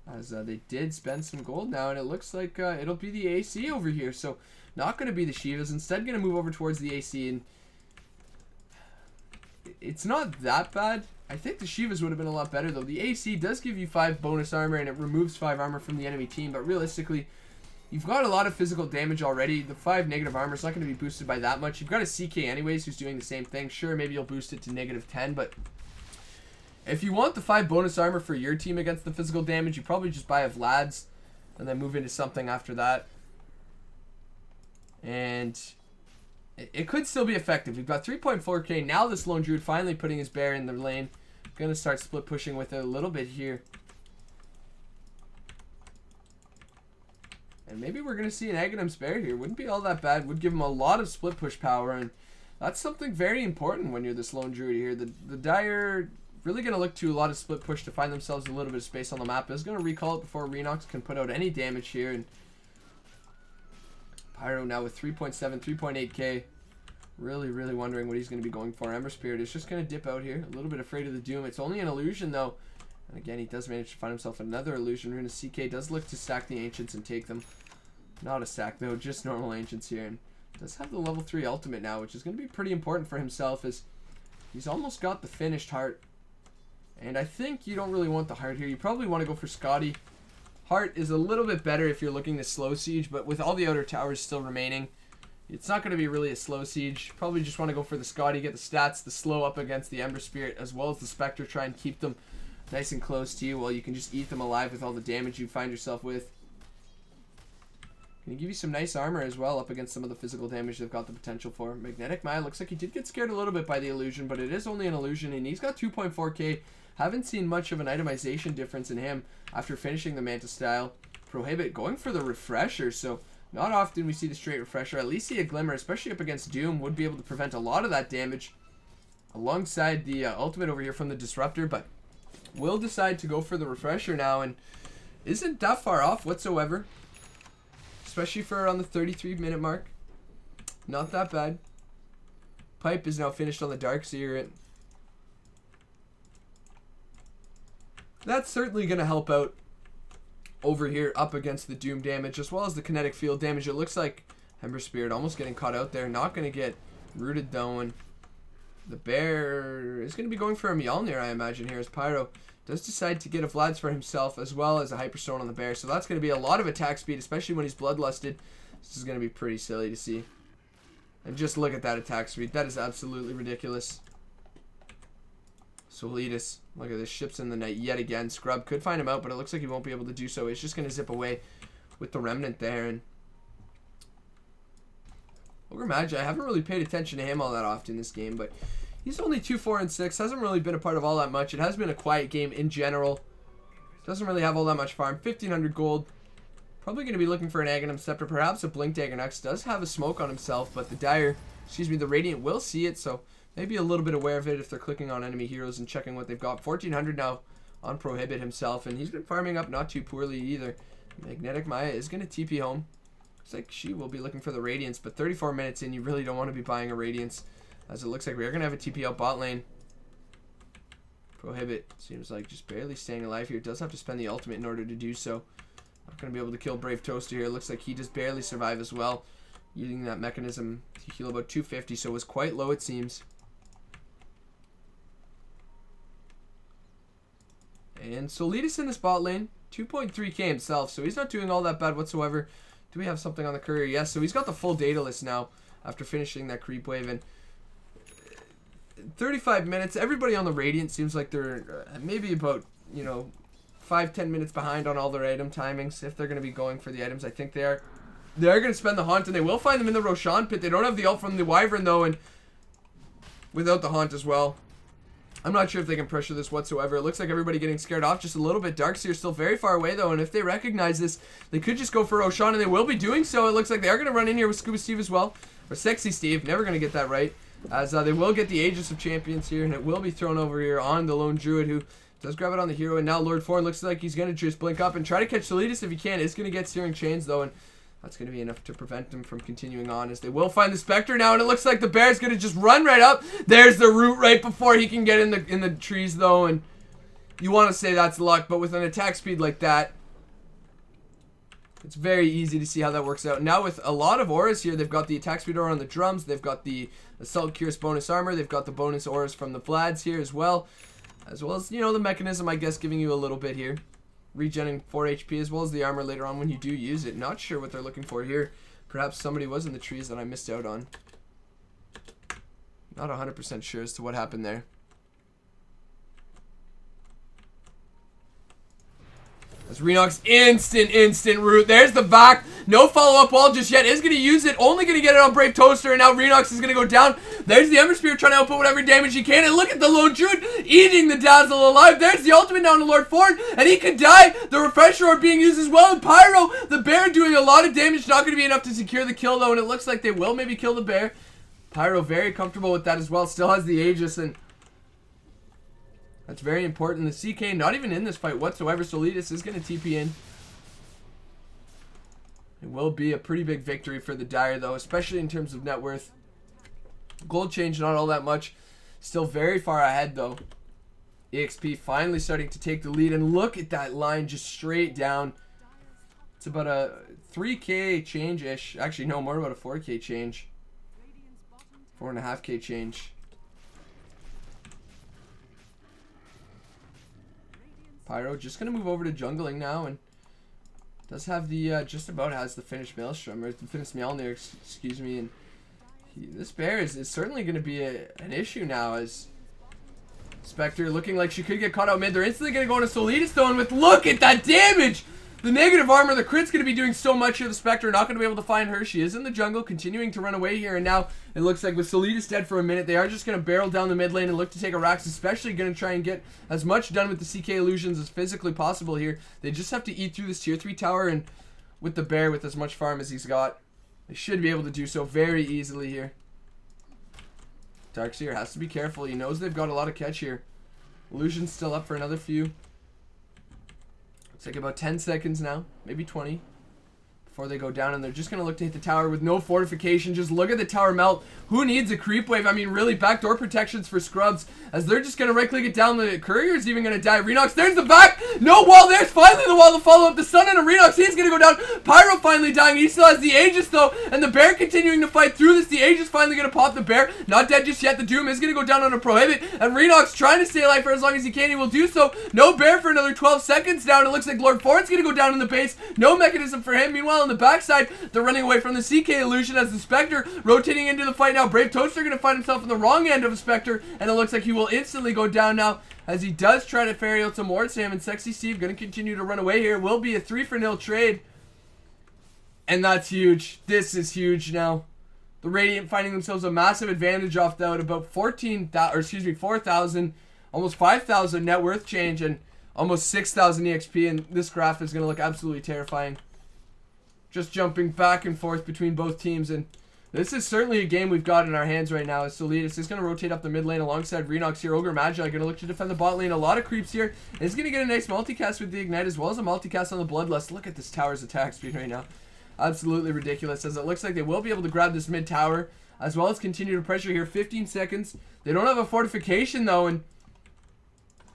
As they did spend some gold now, and it looks like it'll be the AC over here. So not going to be the Shivas. Instead, going to move over towards the AC, and it's not that bad. I think the Shivas would have been a lot better, though. The AC does give you 5 bonus armor, and it removes 5 armor from the enemy team. But realistically, you've got a lot of physical damage already. The 5 negative armor is not going to be boosted by that much. You've got a CK anyways who's doing the same thing. Sure, maybe you'll boost it to -10, but if you want the 5 bonus armor for your team against the physical damage, you probably just buy a Vlad's and then move into something after that. And it could still be effective. We've got 3.4k. Now this Lone Druid finally putting his bear in the lane. Going to start split pushing with it a little bit here. And maybe we're going to see an Aghanim's bear here. Wouldn't be all that bad. Would give him a lot of split push power. And that's something very important when you're this Lone Druid here. The Dire really going to look to a lot of split push to find themselves a little bit of space on the map. Is going to recall it before Renox can put out any damage here. And Pyro now with 3.7, 3.8k. Really, really wondering what he's going to be going for. Ember Spirit is just going to dip out here. A little bit afraid of the Doom. It's only an illusion, though. And again, he does manage to find himself another illusion rune. CK does look to stack the Ancients and take them. Not a stack, though. Just normal Ancients here. And does have the level 3 ultimate now, which is going to be pretty important for himself, as he's almost got the finished heart. And I think you don't really want the heart here. You probably want to go for Scotty. Heart is a little bit better if you're looking to slow siege, but with all the outer towers still remaining, it's not going to be really a slow siege. Probably just want to go for the Scotty, get the stats, the slow up against the Ember Spirit, as well as the Spectre. Try and keep them nice and close to you while you can just eat them alive with all the damage you find yourself with. Gonna give you some nice armor as well up against some of the physical damage they've got the potential for. Magnetic Maya looks like he did get scared a little bit by the illusion, but it is only an illusion, and he's got 2.4k. Haven't seen much of an itemization difference in him after finishing the Manta style. Prohibit going for the refresher, so not often we see the straight refresher. At least see a glimmer, especially up against Doom, would be able to prevent a lot of that damage alongside the ultimate over here from the Disruptor, but will decide to go for the refresher now, and isn't that far off whatsoever, especially for around the 33-minute mark. Not that bad. Pipe is now finished on the Darkseer. That's certainly going to help out over here up against the Doom damage, as well as the kinetic field damage. It looks like Ember Spirit almost getting caught out there. Not going to get rooted though, and the bear is going to be going for a Mjolnir, I imagine, here, as Pyro does decide to get a Vlad's for himself, as well as a Hyperstone on the bear. So that's going to be a lot of attack speed, especially when he's bloodlusted. This is going to be pretty silly to see. And just look at that attack speed. That is absolutely ridiculous. Soleedus, look at this, ships in the night yet again. Scrub could find him out, but it looks like he won't be able to do so. He's just going to zip away with the Remnant there. And Ogre Magi, I haven't really paid attention to him all that often this game, but he's only 2, 4, and 6. Hasn't really been a part of all that much. It has been a quiet game in general. Doesn't really have all that much farm. 1,500 gold. Probably going to be looking for an Aghanim Scepter, perhaps a Blink Dagger next. Does have a smoke on himself, but the the Radiant will see it, so maybe a little bit aware of it if they're clicking on enemy heroes and checking what they've got. 1,400 now on Prohibit himself, and he's been farming up not too poorly either. Magnetic Maya is going to TP home. Looks like she will be looking for the Radiance, but 34 minutes in, you really don't want to be buying a Radiance, as it looks like we are going to have a TP out bot lane. Prohibit seems like just barely staying alive here. Does have to spend the ultimate in order to do so. Not going to be able to kill Brave Toaster here. It looks like he just barely survive as well, using that mechanism to heal about 250, so it was quite low it seems. And Soleedus in this bot lane, 2.3k himself, so he's not doing all that bad whatsoever. Do we have something on the courier? Yes, so he's got the full data list now after finishing that creep wave. And 35 minutes, everybody on the Radiant seems like they're maybe about, you know, 5-10 minutes behind on all their item timings. If they're going to be going for the items, I think they are. They are going to spend the Haunt, and they will find them in the Roshan pit. They don't have the ult from the Wyvern, though, and without the Haunt as well. I'm not sure if they can pressure this whatsoever. It looks like everybody getting scared off just a little bit. Darkseer still very far away, though, and if they recognize this, they could just go for Roshan, and they will be doing so. It looks like they are going to run in here with Scuba Steve as well. Or Sexy Steve. Never going to get that right. As they will get the Aegis of Champions here, and it will be thrown over here on the Lone Druid, who does grab it on the hero. And now Lord Forn looks like he's going to just blink up and try to catch Soleedus if he can. Is going to get Searing Chains, though, and that's going to be enough to prevent him from continuing on, as they will find the Spectre now, and it looks like the Bear's going to just run right up. There's the root right before he can get in the trees, though, and you want to say that's luck, but with an attack speed like that, it's very easy to see how that works out. Now with a lot of auras here, they've got the attack speed aura on the drums, they've got the Assault Curious bonus armor, they've got the bonus auras from the Vlads here as well as, you know, the mechanism, I guess, giving you a little bit here. Regenerating 4 HP as well as the armor later on when you do use it. Not sure what they're looking for here. Perhaps somebody was in the trees that I missed out on. Not 100% sure as to what happened there. That's Renox, instant root. There's the back. No follow-up wall just yet. Is going to use it. Only going to get it on Brave Toaster. And now Renox is going to go down. There's the Ember Spear trying to output whatever damage he can. And look at the Lone Druid eating the Dazzle alive. There's the ultimate down to Lord Forn. And he could die. The Refresher Orb being used as well. And Pyro, the bear, doing a lot of damage. Not going to be enough to secure the kill, though. And it looks like they will maybe kill the bear. Pyro very comfortable with that as well. Still has the Aegis, and that's very important. The CK not even in this fight whatsoever. Soleedus is going to TP in. It will be a pretty big victory for the Dire, though, especially in terms of net worth. Gold change, not all that much. Still very far ahead, though. EXP finally starting to take the lead. And look at that line just straight down. It's about a 3k change-ish. Actually, no, more about a 4k change. 4.5k change. Pyro just going to move over to jungling now, and does have the, just about has the finished Maelstrom, or the finished Mjolnir, excuse me, and this bear is certainly going to be an issue now, as Spectre looking like she could get caught out mid. They're instantly going to go into Soleedus, though, and with, look at that damage! The negative armor, the crit's going to be doing so much here. The Spectre not going to be able to find her. She is in the jungle, continuing to run away here. And now it looks like with Soleedus dead for a minute, they are just going to barrel down the mid lane and look to take a Rax, especially going to try and get as much done with the CK illusions as physically possible here. They just have to eat through this tier 3 tower, and with the bear with as much farm as he's got, they should be able to do so very easily here. Darkseer has to be careful. He knows they've got a lot of catch here. Illusion's still up for another few. It's like about 10 seconds now, maybe 20, before they go down, and they're just going to look to hit the tower with no fortification. Just look at the tower melt. Who needs a creep wave? I mean, really, backdoor protections for scrubs, as they're just going to right-click it down. The courier's even going to die. Renox, there's the back. No wall. There's finally the wall to follow up. The sun and a Renox, he's going to go down. Pyro finally dying. He still has the Aegis, though, and the bear continuing to fight through this. The Aegis finally going to pop the bear. Not dead just yet. The Doom is going to go down on a Prohibit, and Renox trying to stay alive for as long as he can. He will do so. No bear for another 12 seconds down. It looks like Lord Forn's going to go down in the base. No mechanism for him. Meanwhile, on the backside, they're running away from the CK illusion as the Spectre rotating into the fight now. Brave Toaster going to find himself in the wrong end of a Spectre, and it looks like he will instantly go down now as he does try to ferry out some more Sam, and Sexy Steve going to continue to run away here. Will be a 3-for-0 trade, and that's huge. This is huge now. The Radiant finding themselves a massive advantage off that at about 4,000, almost 5,000 net worth change, and almost 6,000 EXP, and this graph is going to look absolutely terrifying. Just jumping back and forth between both teams, and this is certainly a game we've got in our hands right now, as Soleedus is going to rotate up the mid lane alongside Renox here. Ogre Magi going to look to defend the bot lane. A lot of creeps here. And he's going to get a nice multicast with the Ignite, as well as a multicast on the Bloodlust. Look at this tower's attack speed right now. Absolutely ridiculous, as it looks like they will be able to grab this mid tower, as well as continue to pressure here. 15 seconds. They don't have a fortification, though, and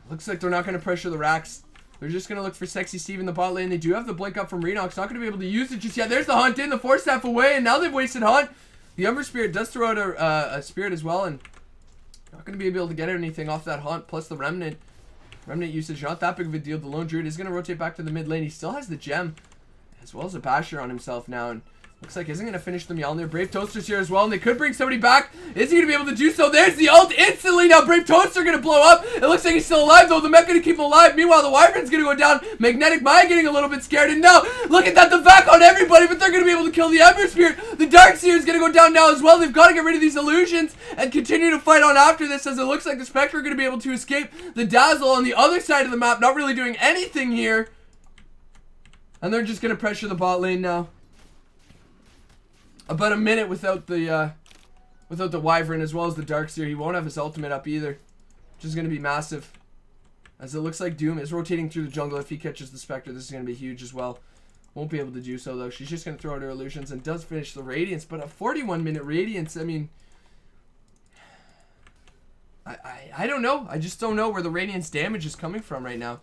looks like they're not going to pressure the racks. They're just going to look for Sexy Steve in the bot lane. They do have the blink up from Renox. Not going to be able to use it just yet. There's the Hunt in, the Force Staff away, and now they've wasted Hunt. The Umber Spirit does throw out a Spirit as well, and not going to be able to get anything off that Hunt, plus the Remnant. Remnant usage, not that big of a deal. The Lone Druid is going to rotate back to the mid lane. He still has the gem, as well as a Basher on himself now, and looks like isn't going to finish the Mjolnir. Brave Toaster's here as well, and they could bring somebody back. Is he going to be able to do so? There's the ult instantly. Now Brave Toaster going to blow up. It looks like he's still alive, though. The mech going to keep him alive. Meanwhile, the Wyvern's going to go down. Magnetic Maya getting a little bit scared, and now, look at that, the vac on everybody, but they're going to be able to kill the Ember Spirit. The Darkseer is going to go down now as well. They've got to get rid of these illusions and continue to fight on after this, as it looks like the Spectre are going to be able to escape. The Dazzle on the other side of the map, not really doing anything here. And they're just going to pressure the bot lane now. About a minute without the Wyvern, as well as the Darkseer. He won't have his ultimate up either, which is going to be massive, as it looks like Doom is rotating through the jungle. If he catches the Spectre, this is going to be huge as well. Won't be able to do so, though. She's just going to throw out her illusions and does finish the Radiance, but a 41-minute Radiance, I mean, I don't know. I just don't know where the Radiance damage is coming from right now.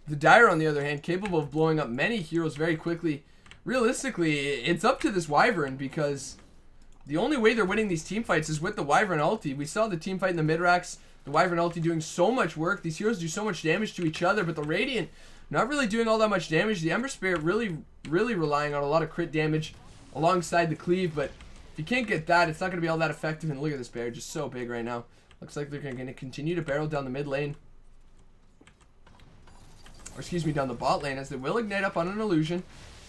The Dire, on the other hand, capable of blowing up many heroes very quickly. Realistically, it's up to this Wyvern, because the only way they're winning these team fights is with the Wyvern ulti. We saw the team fight in the mid-racks, the Wyvern ulti doing so much work. These heroes do so much damage to each other, but the Radiant not really doing all that much damage. The Ember Spirit really relying on a lot of crit damage alongside the Cleave, but if you can't get that, it's not going to be all that effective. And look at this bear, just so big right now. Looks like they're going to continue to barrel down the mid lane. Or excuse me, down the bot lane, as they will ignite up on an illusion.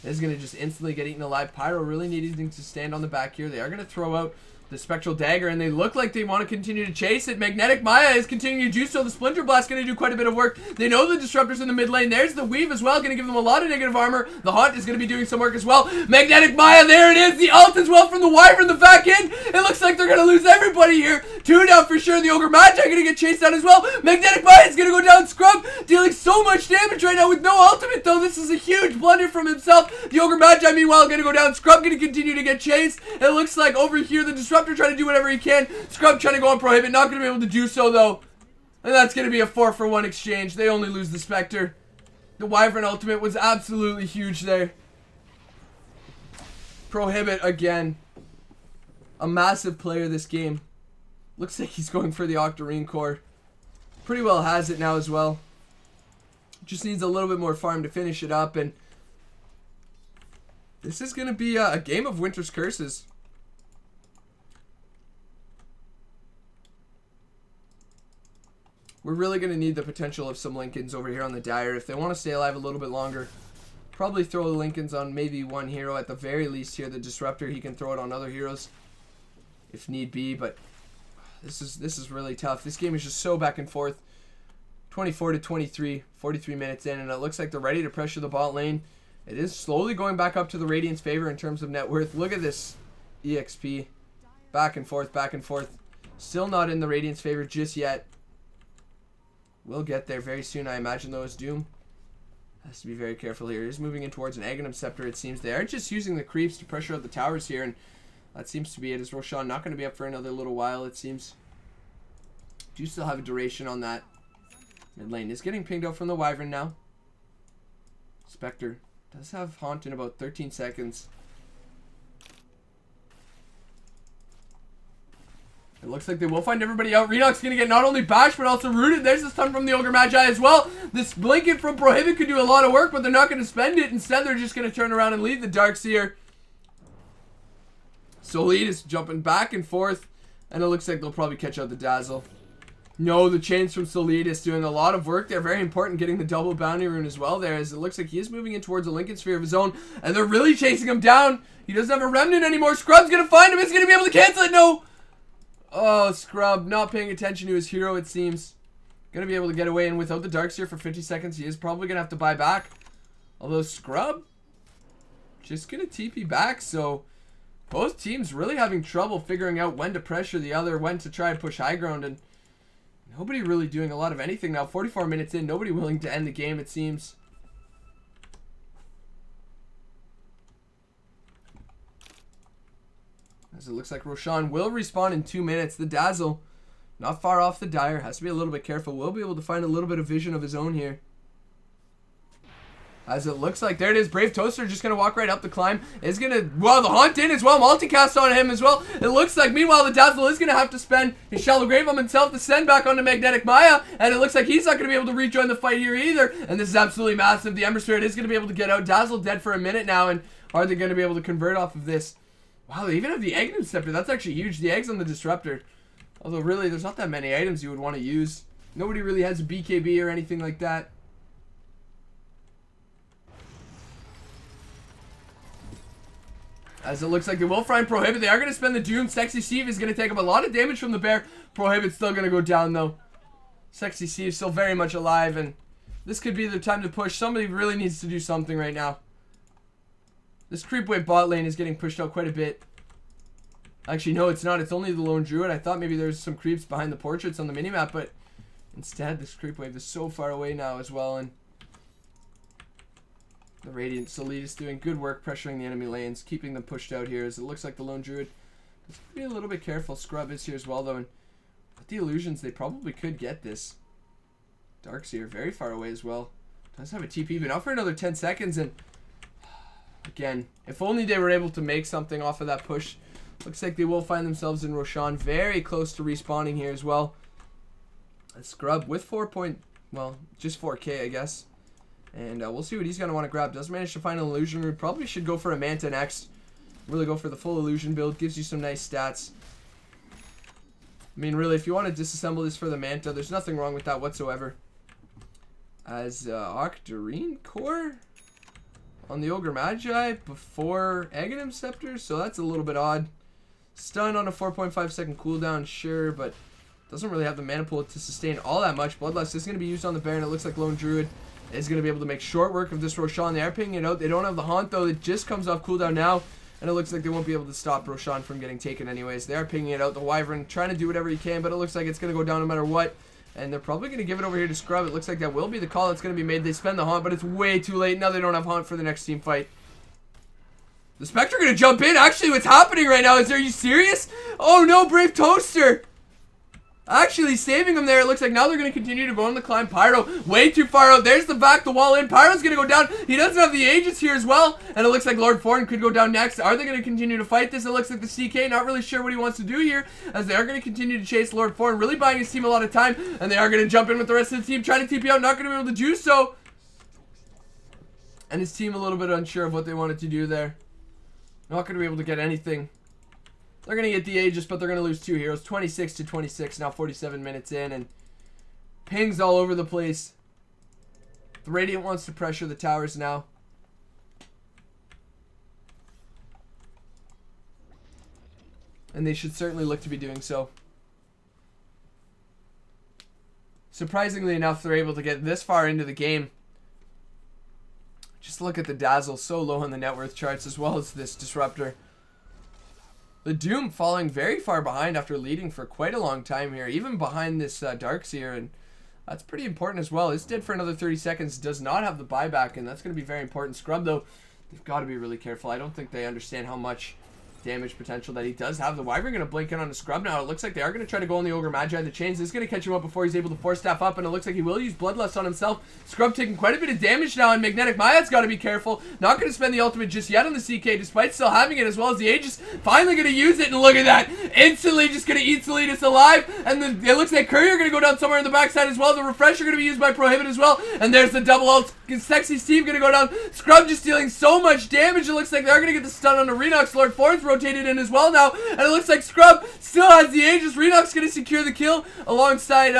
Is going to just instantly get eaten alive. Pyro really needing to stand on the back here. They are going to throw out the Spectral Dagger, and they look like they want to continue to chase it. Magnetic Maya is continuing to do so. The Splinter Blast going to do quite a bit of work. They know the Disruptor's in the mid lane. There's the Weave as well, going to give them a lot of negative armor. The Haunt is going to be doing some work as well. Magnetic Maya, there it is. The ult as well from the Wyvern, the back end. It looks like they're going to lose everybody here. 2 down for sure. The Ogre Magi going to get chased down as well. Magnetic Maya is going to go down. Scrub dealing so much damage right now with no ultimate, though. This is a huge blunder from himself. The Ogre Magi, meanwhile, going to go down. Scrub going to continue to get chased. It looks like over here, the Disruptor trying to do whatever he can. Scrub trying to go on Prohibit. Not going to be able to do so, though. And that's going to be a 4-for-1 exchange. They only lose the Spectre. The Wyvern ultimate was absolutely huge there. Prohibit again. A massive player this game. Looks like he's going for the Octarine core. Pretty well has it now as well. Just needs a little bit more farm to finish it up. And this is going to be a game of Winter's Curses. We're really going to need the potential of some Lincolns over here on the Dire if they want to stay alive a little bit longer. Probably throw the Lincolns on maybe one hero at the very least here. The Disruptor, he can throw it on other heroes if need be, but this is really tough. This game is just so back and forth. 24-23, 43 minutes in, and it looks like they're ready to pressure the bot lane. It is slowly going back up to the Radiant's favor in terms of net worth. Look at this EXP. Back and forth, back and forth. Still not in the Radiant's favor just yet. We'll get there very soon, I imagine, though, as Doom has to be very careful here. He's moving in towards an Aghanim Scepter, it seems. They are just using the creeps to pressure out the towers here, and that seems to be it, as Roshan not going to be up for another little while, it seems. Do still have a duration on that. Mid lane is getting pinged out from the Wyvern now. Spectre does have Haunt in about 13 seconds. It looks like they will find everybody out. Renox going to get not only bashed, but also rooted. There's the stun from the Ogre Magi as well. This blanket from Prohibit could do a lot of work, but they're not going to spend it. Instead, they're just going to turn around and leave the Darkseer. Soleedus jumping back and forth, and it looks like they'll probably catch out the Dazzle. No, the chains from Soleedus doing a lot of work there. Very important getting the double bounty rune as well there, as it looks like he is moving in towards a Lincoln Sphere of his own, and they're really chasing him down. He doesn't have a remnant anymore. Scrub's going to find him. He's going to be able to cancel it. No. Oh, Scrub not paying attention to his hero, it seems. Going to be able to get away, and without the Darkseer for 50 seconds, he is probably going to have to buy back. Although Scrub just going to TP back, so both teams really having trouble figuring out when to pressure the other, when to try and push high ground, and nobody really doing a lot of anything now. 44 minutes in, nobody willing to end the game, it seems. As it looks like Roshan will respawn in 2 minutes. The Dazzle, not far off the Dire. Has to be a little bit careful. Will be able to find a little bit of vision of his own here. As it looks like, there it is. Brave Toaster just going to walk right up the climb. Is going to, well, the Haunt in as well. Multicast on him as well. It looks like, meanwhile, the Dazzle is going to have to spend his Shallow Grave on himself to send back onto Magnetic Maya. And it looks like he's not going to be able to rejoin the fight here either. And this is absolutely massive. The Ember Spirit is going to be able to get out. Dazzle dead for a minute now. And are they going to be able to convert off of this? Wow, they even have the Egg Scepter. That's actually huge. The Eggs on the Disruptor. Although, really, there's not that many items you would want to use. Nobody really has a BKB or anything like that. As it looks like they will find Prohibit. They are going to spend the Doom. Sexy Steve is going to take up a lot of damage from the bear. Prohibit's still going to go down, though. Sexy Steve still very much alive, and this could be the time to push. Somebody really needs to do something right now. This creep wave bot lane is getting pushed out quite a bit. Actually, no, it's not. It's only the Lone Druid. I thought maybe there's some creeps behind the portraits on the minimap, but instead, this creep wave is so far away now as well, and the Radiant Soleedus doing good work pressuring the enemy lanes, keeping them pushed out here as it looks like the Lone Druid has to be a little bit careful. Scrub is here as well, though, and with the illusions, they probably could get this. Darkseer very far away as well. Does have a TP, but not for another 10 seconds, and again, if only they were able to make something off of that push. Looks like they will find themselves in Roshan very close to respawning here as well. A Scrub with just 4k, I guess. And we'll see what he's going to want to grab. Does manage to find an illusion root. Probably should go for a Manta next. Really go for the full illusion build. Gives you some nice stats. I mean, really, if you want to disassemble this for the Manta, there's nothing wrong with that whatsoever. As Octarine Core on the Ogre Magi before Aghanim Scepter. So that's a little bit odd. Stun on a 4.5 second cooldown, sure, but doesn't really have the mana pool to sustain all that much. Bloodlust is going to be used on the Baron. It looks like Lone Druid is going to be able to make short work of this Roshan. They are pinging it out. They don't have the Haunt, though. It just comes off cooldown now, and it looks like they won't be able to stop Roshan from getting taken anyways. They are pinging it out. The Wyvern trying to do whatever he can, but it looks like it's going to go down no matter what, and they're probably going to give it over here to Scrub. It looks like that will be the call that's going to be made. They spend the Haunt, but it's way too late. Now they don't have Haunt for the next team fight. The Spectre going to jump in. Actually, what's happening right now is, are you serious? Oh no, Brave Toaster actually saving him there. It looks like now they're going to continue to go on the climb. Pyro way too far out. There's the back, the wall in. Pyro's going to go down. He doesn't have the Aegis here as well, and it looks like Lord Forn could go down next. Are they going to continue to fight this? It looks like the CK not really sure what he wants to do here, as they are going to continue to chase Lord Forn, really buying his team a lot of time, and they are going to jump in with the rest of the team, trying to TP out, not going to be able to do so, and his team a little bit unsure of what they wanted to do there. Not going to be able to get anything. They're going to get the Aegis, but they're going to lose 2 heroes. 26 to 26, now 47 minutes in, and pings all over the place. The Radiant wants to pressure the towers now. And they should certainly look to be doing so. Surprisingly enough, they're able to get this far into the game. Just look at the Dazzle, so low on the net worth charts, as well as this Disruptor. The Doom falling very far behind after leading for quite a long time here, even behind this Darkseer, and that's pretty important as well. It's dead for another 30 seconds, does not have the buyback, and that's going to be very important. Scrub, though, they've got to be really careful. I don't think they understand how much damage potential that he does have. The Wyvern going to blink in on the Scrub now. It looks like they are going to try to go on the Ogre Magi. The Chains is going to catch him up before he's able to force staff up, and it looks like he will use Bloodlust on himself. Scrub taking quite a bit of damage now, and Magnetic Maya's got to be careful. Not going to spend the ultimate just yet on the CK, despite still having it, as well as the Aegis. Finally going to use it, and look at that. Instantly just going to eat Soleedus alive, and it looks like Courier going to go down somewhere in the backside as well. The Refresher going to be used by Prohibit as well, and there's the double ult. Sexy Steve going to go down. Scrub just dealing so much damage. It looks like they're going to get the stun on the Renox. Lord Forn's rotated in as well now, and it looks like Scrub still has the Aegis. Renox going to secure the kill alongside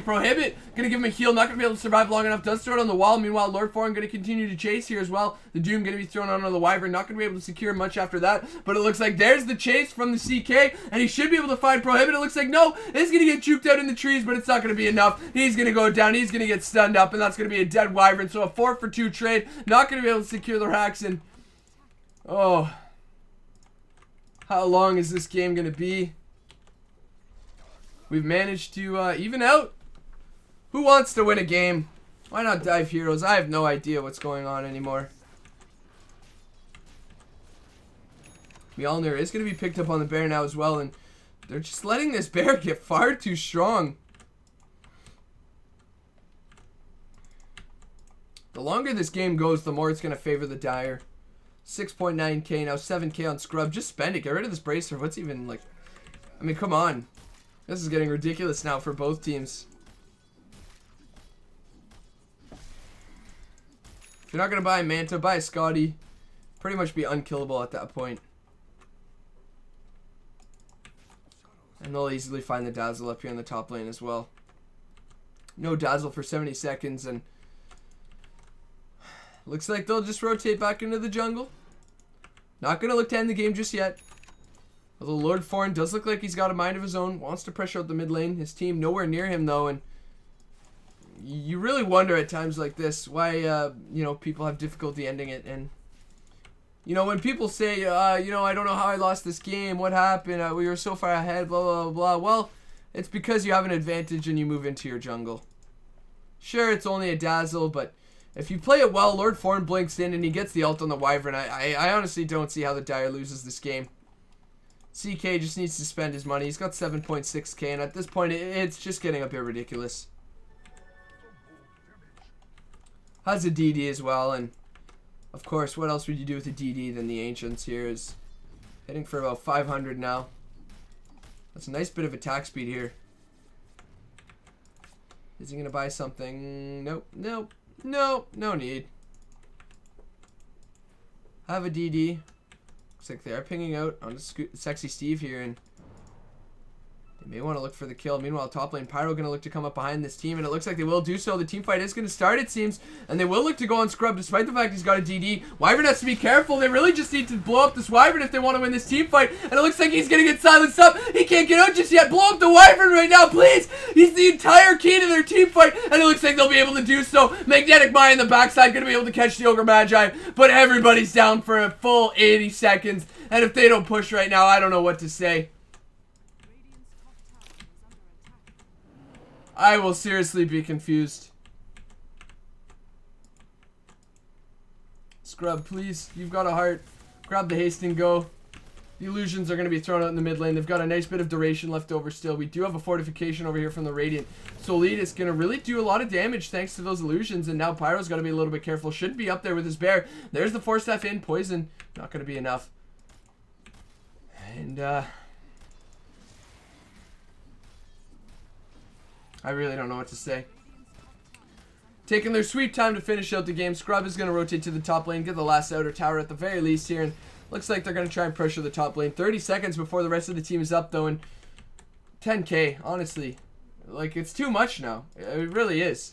Prohibit. Going to give him a heal, not going to be able to survive long enough. Does throw it on the wall. Meanwhile, Lord Forn going to continue to chase here as well. The Doom going to be thrown on the Wyvern. Not going to be able to secure much after that, but it looks like there's the chase from the CK, and he should be able to find Prohibit. It looks like no, he's going to get juked out in the trees, but it's not going to be enough. He's going to go down. He's going to get stunned up, and that's going to be a dead Wyvern. So a 4-for-2 trade. Not going to be able to secure the hacks, and oh, how long is this game going to be? We've managed to even out. Who wants to win a game? Why not dive heroes? I have no idea what's going on anymore. Mjolnir is going to be picked up on the bear now as well, and they're just letting this bear get far too strong. The longer this game goes, the more it's going to favor the Dire. 6.9k, now 7k on Scrub. Just spend it. Get rid of this Bracer. What's even, like... I mean, come on. This is getting ridiculous now for both teams. If you're not going to buy a Manta, buy a Scotty. Pretty much be unkillable at that point. And they'll easily find the Dazzle up here in the top lane as well. No Dazzle for 70 seconds, and... looks like they'll just rotate back into the jungle. Not going to look to end the game just yet. Although Lord Forn does look like he's got a mind of his own. Wants to pressure out the mid lane. His team nowhere near him, though. And you really wonder at times like this why, you know, people have difficulty ending it. And, you know, when people say, you know, I don't know how I lost this game. What happened? We were so far ahead, blah, blah, blah. Well, it's because you have an advantage and you move into your jungle. Sure, it's only a Dazzle, but... if you play it well, Lord Forn blinks in and he gets the ult on the Wyvern. I honestly don't see how the Dire loses this game. CK just needs to spend his money. He's got 7.6k, and at this point, it's just getting a bit ridiculous. Has a DD as well, and of course, what else would you do with a DD than the Ancients here? Is hitting for about 500 now. That's a nice bit of attack speed here. Is he going to buy something? Nope, nope. No, no need. Have a DD. Looks like they are pinging out on Sexy Steve here, and they may want to look for the kill. Meanwhile, top lane Pyro going to look to come up behind this team, and it looks like they will do so. The team fight is going to start, it seems, and they will look to go on Scrub despite the fact he's got a DD. Wyvern has to be careful. They really just need to blow up this Wyvern if they want to win this team fight, and it looks like he's going to get silenced up. He can't get out just yet. Blow up the Wyvern right now, please. He's the entire key to their team fight, and it looks like they'll be able to do so. Magnetic Mine in the backside going to be able to catch the Ogre Magi, but everybody's down for a full 80 seconds, and if they don't push right now, I don't know what to say. I will seriously be confused. Scrub, please. You've got a heart. Grab the haste and go. The illusions are going to be thrown out in the mid lane. They've got a nice bit of duration left over still. We do have a fortification over here from the Radiant. Soleedus is going to really do a lot of damage thanks to those illusions. And now Pyro's got to be a little bit careful. Should be up there with his bear. There's the Force Staff in. Poison. Not going to be enough. And, I really don't know what to say. Taking their sweet time to finish out the game. Scrub is going to rotate to the top lane, get the last outer tower at the very least here, and looks like they're going to try and pressure the top lane. 30 seconds before the rest of the team is up, though, and 10k, honestly. Like, it's too much now. It really is.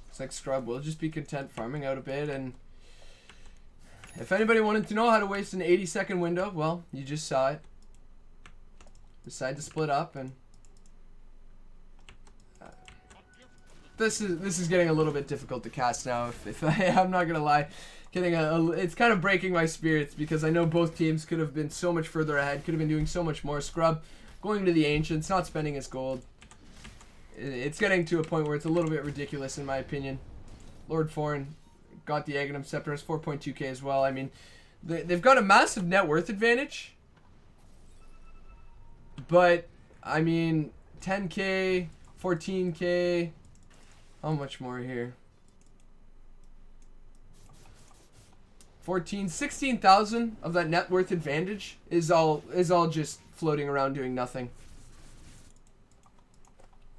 Looks like Scrub will just be content farming out a bit, and if anybody wanted to know how to waste an 80-second window, well, you just saw it. Decide to split up, and this is getting a little bit difficult to cast now. If I'm not gonna lie, it's kind of breaking my spirits because I know both teams could have been so much further ahead, could have been doing so much more. Scrub going to the Ancients, not spending his gold. It's getting to a point where it's a little bit ridiculous in my opinion. Lord Forn got the Aghanim Scepter, has 4.2k as well. I mean, they've got a massive net worth advantage. But, I mean, 10k, 14k, how much more here? 16,000 of that net worth advantage is all just floating around doing nothing.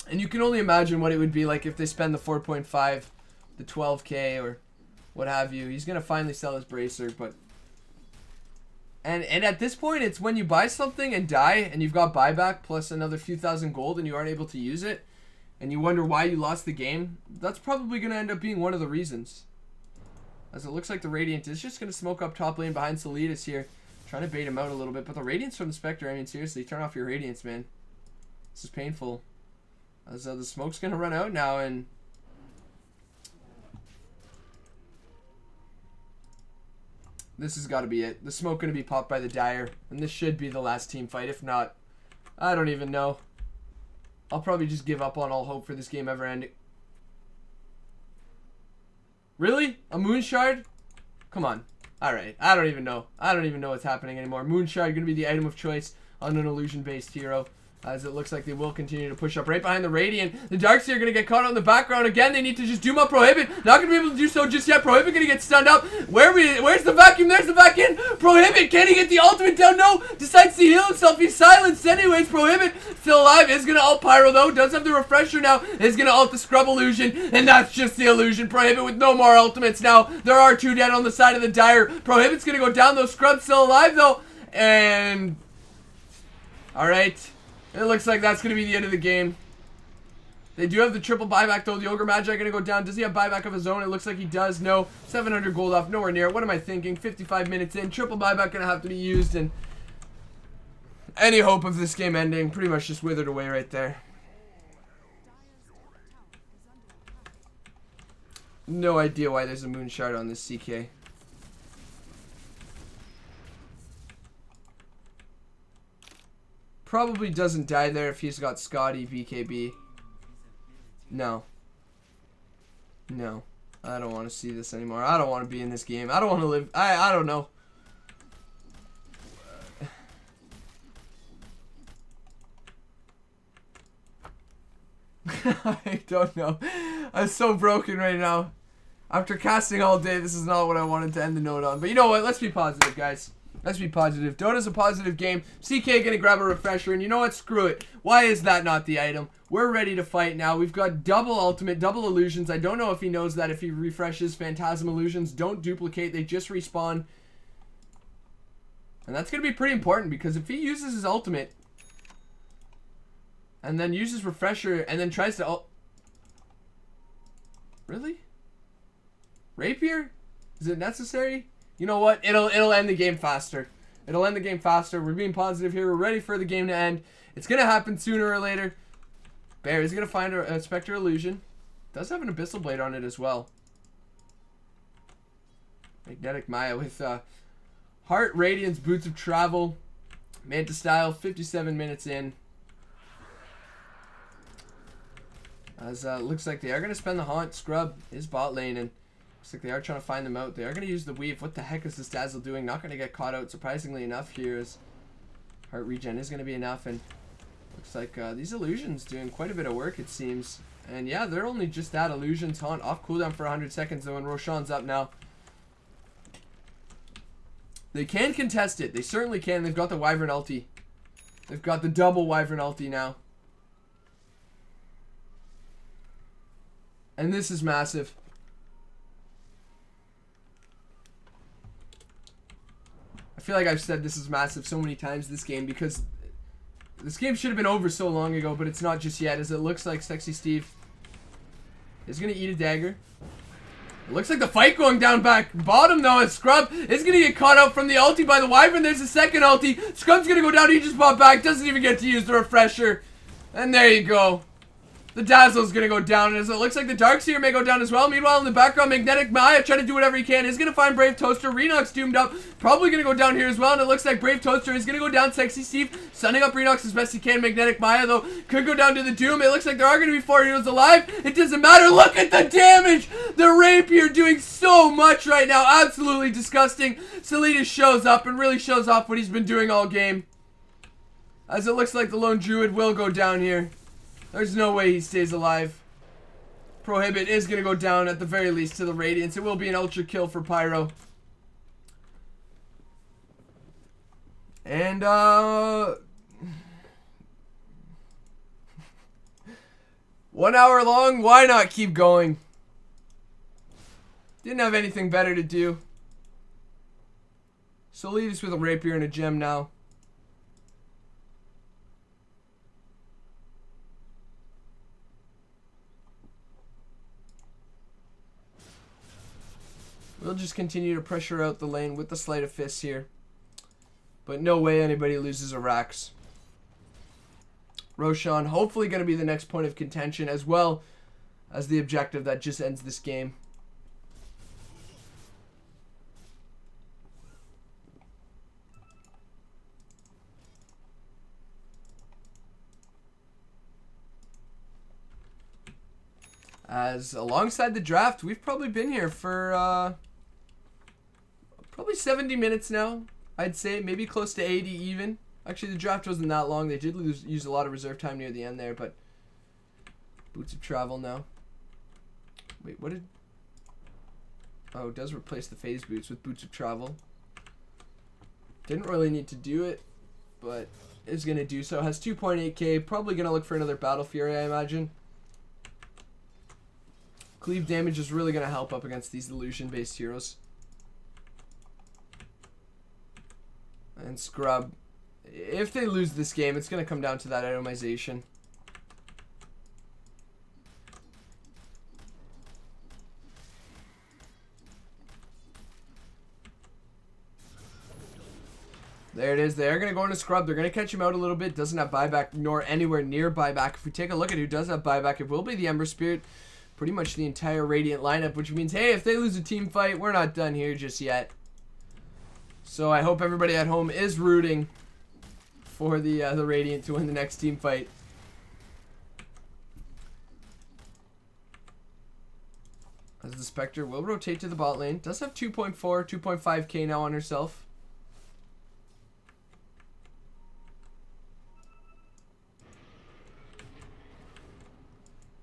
And you can only imagine what it would be like if they spend the 4.5, the 12k, or what have you. He's going to finally sell his Bracer, but... And at this point, it's when you buy something and die, and you've got buyback plus another few thousand gold, and you aren't able to use it, and you wonder why you lost the game, that's probably going to end up being one of the reasons. As it looks like the Radiant is just going to smoke up top lane behind Soleedus here, trying to bait him out a little bit. But the Radiance from the Spectre, I mean, seriously, turn off your Radiance, man. This is painful. As the smoke's going to run out now, and This has got to be it. The smoke going to be popped by the Dire. And this should be the last team fight. If not, I don't even know. I'll probably just give up on all hope for this game ever ending. Really? A Moon Shard? Come on. Alright. I don't even know. I don't even know what's happening anymore. Moon Shard going to be the item of choice on an illusion-based hero. As it looks like they will continue to push up right behind the Radiant. The Darkseer are going to get caught out in the background again. They need to just doom up Prohibit. Not going to be able to do so just yet. Prohibit going to get stunned up. Where's the vacuum? There's the vacuum. Prohibit, can he get the ultimate down? No. Decides to heal himself. He's silenced anyways. Prohibit still alive. Is going to ult Pyro though. Does have the refresher now. Is going to ult the Scrub Illusion. And that's just the illusion. Prohibit with no more ultimates now. There are 2 dead on the side of the Dire. Prohibit's going to go down though. Scrub's still alive though. And... alright. It looks like that's going to be the end of the game. They do have the triple buyback though. The Ogre Magi going to go down. Does he have buyback of his own? It looks like he does. No. 700 gold off. Nowhere near. What am I thinking? 55 minutes in. Triple buyback going to have to be used. And any hope of this game ending pretty much just withered away right there. No idea why there's a Moon Shard on this CK. Probably doesn't die there if he's got Scotty BKB. No. No. I don't want to see this anymore. I don't want to be in this game. I don't want to live. I don't know. I don't know. I'm so broken right now. After casting all day, this is not what I wanted to end the note on. But you know what? Let's be positive, guys. Let's be positive. Dota's a positive game. CK gonna grab a refresher, and you know what? Screw it. Why is that not the item? We're ready to fight now. We've got double ultimate, double illusions. I don't know if he knows that if he refreshes. Phantasm illusions don't duplicate. They just respawn. And that's gonna be pretty important, because if he uses his ultimate and then uses refresher and then tries to really? Rapier? Is it necessary? You know what? It'll end the game faster. It'll end the game faster. We're being positive here. We're ready for the game to end. It's gonna happen sooner or later. Bear is gonna find a Spectre Illusion. Does have an Abyssal Blade on it as well. Magnetic Maya with Heart, Radiance, Boots of Travel, Manta Style. 57 minutes in. As looks like they are gonna spend the Haunt. Scrub is bot lane, and looks like they are trying to find them out. They are going to use the Weave. What the heck is this Dazzle doing? Not going to get caught out, surprisingly enough, here as Heart Regen is going to be enough. And looks like these Illusions doing quite a bit of work, it seems. And yeah, they're only just that. Illusions, Haunt, off cooldown for 100 seconds, though, and Roshan's up now. They can contest it. They certainly can. They've got the Wyvern ulti. They've got the double Wyvern ulti now. And this is massive. I feel like I've said this is massive so many times this game, because this game should have been over so long ago, but it's not just yet, as it looks like Sexy Steve is going to eat a dagger. It looks like the fight going down back bottom though, as Scrub is going to get caught out from the ulti by the Wyvern. There's a second ulti. Scrub's going to go down. He just popped back. Doesn't even get to use the refresher. And there you go. The Dazzle's gonna go down, as it looks like the Darkseer may go down as well. Meanwhile, in the background, Magnetic Maya trying to do whatever he can. Is gonna find Brave Toaster. Renox doomed up. Probably gonna go down here as well. And it looks like Brave Toaster is gonna go down. Sexy Steve sunning up Renox as best he can. Magnetic Maya, though, could go down to the Doom. It looks like there are gonna be 4 heroes alive. It doesn't matter. Look at the damage! The Rapier doing so much right now. Absolutely disgusting. Soleedus shows up and really shows off what he's been doing all game. As it looks like the Lone Druid will go down here. There's no way he stays alive. Prohibit is going to go down at the very least to the Radiance. It will be an ultra kill for Pyro. And, 1 hour long? Why not keep going? Didn't have anything better to do. Soleedus with a Rapier and a gem now. We'll just continue to pressure out the lane with the Sleight of Fists here. But no way anybody loses a Rax. Roshan hopefully going to be the next point of contention, as well as the objective that just ends this game. As alongside the draft, we've probably been here for probably 70 minutes now, I'd say. Maybe close to 80 even. Actually, the draft wasn't that long. They did use a lot of reserve time near the end there, but boots of travel now. Wait, what did... Oh, it does replace the phase boots with boots of travel. Didn't really need to do it, but is going to do so. Has 2.8k. Probably going to look for another Battle Fury, I imagine. Cleave damage is really going to help up against these illusion-based heroes. And Scrub. If they lose this game, it's going to come down to that itemization. There it is. They're going to go into Scrub. They're going to catch him out a little bit. Doesn't have buyback, nor anywhere near buyback. If we take a look at who does have buyback, it will be the Ember Spirit. Pretty much the entire Radiant lineup, which means, hey, if they lose a team fight, we're not done here just yet. So I hope everybody at home is rooting for the Radiant to win the next team fight. As the Spectre will rotate to the bot lane. Does have 2.4, 2.5k now on herself.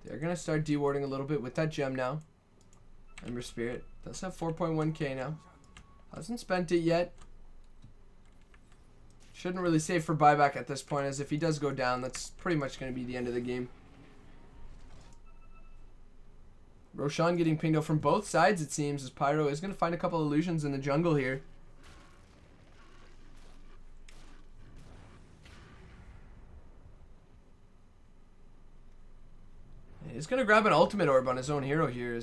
They're going to start dewarding a little bit with that gem now. Ember Spirit does have 4.1k now. Hasn't spent it yet. Shouldn't really save for buyback at this point, as if he does go down, that's pretty much going to be the end of the game. Roshan getting pinged out from both sides, it seems, as Pyro is going to find a couple illusions in the jungle here. He's going to grab an ultimate orb on his own hero here.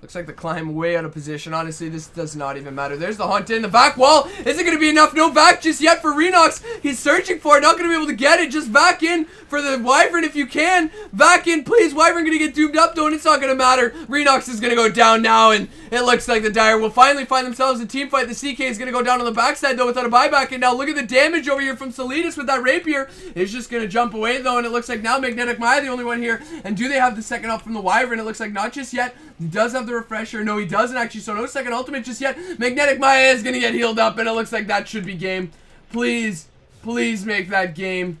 Looks like the climb way out of position. Honestly, this does not even matter. There's the hunt in the back wall. Isn't going to be enough. No back just yet for Renox. He's searching for it. Not going to be able to get it. Just back in for the Wyvern if you can. Back in, please. Wyvern going to get doomed up, though, and it's not going to matter. Renox is going to go down now, and it looks like the Dire will finally find themselves a team fight. The CK is going to go down on the backside, though, without a buyback. And now look at the damage over here from Soleedus with that Rapier. It's just going to jump away, though, and it looks like now Magnetic Maya the only one here. And do they have the second up from the Wyvern? It looks like not just yet. He does have the refresher. No, he doesn't actually, so no second ultimate just yet. Magnetic Maya is going to get healed up, and it looks like that should be game. Please, please make that game.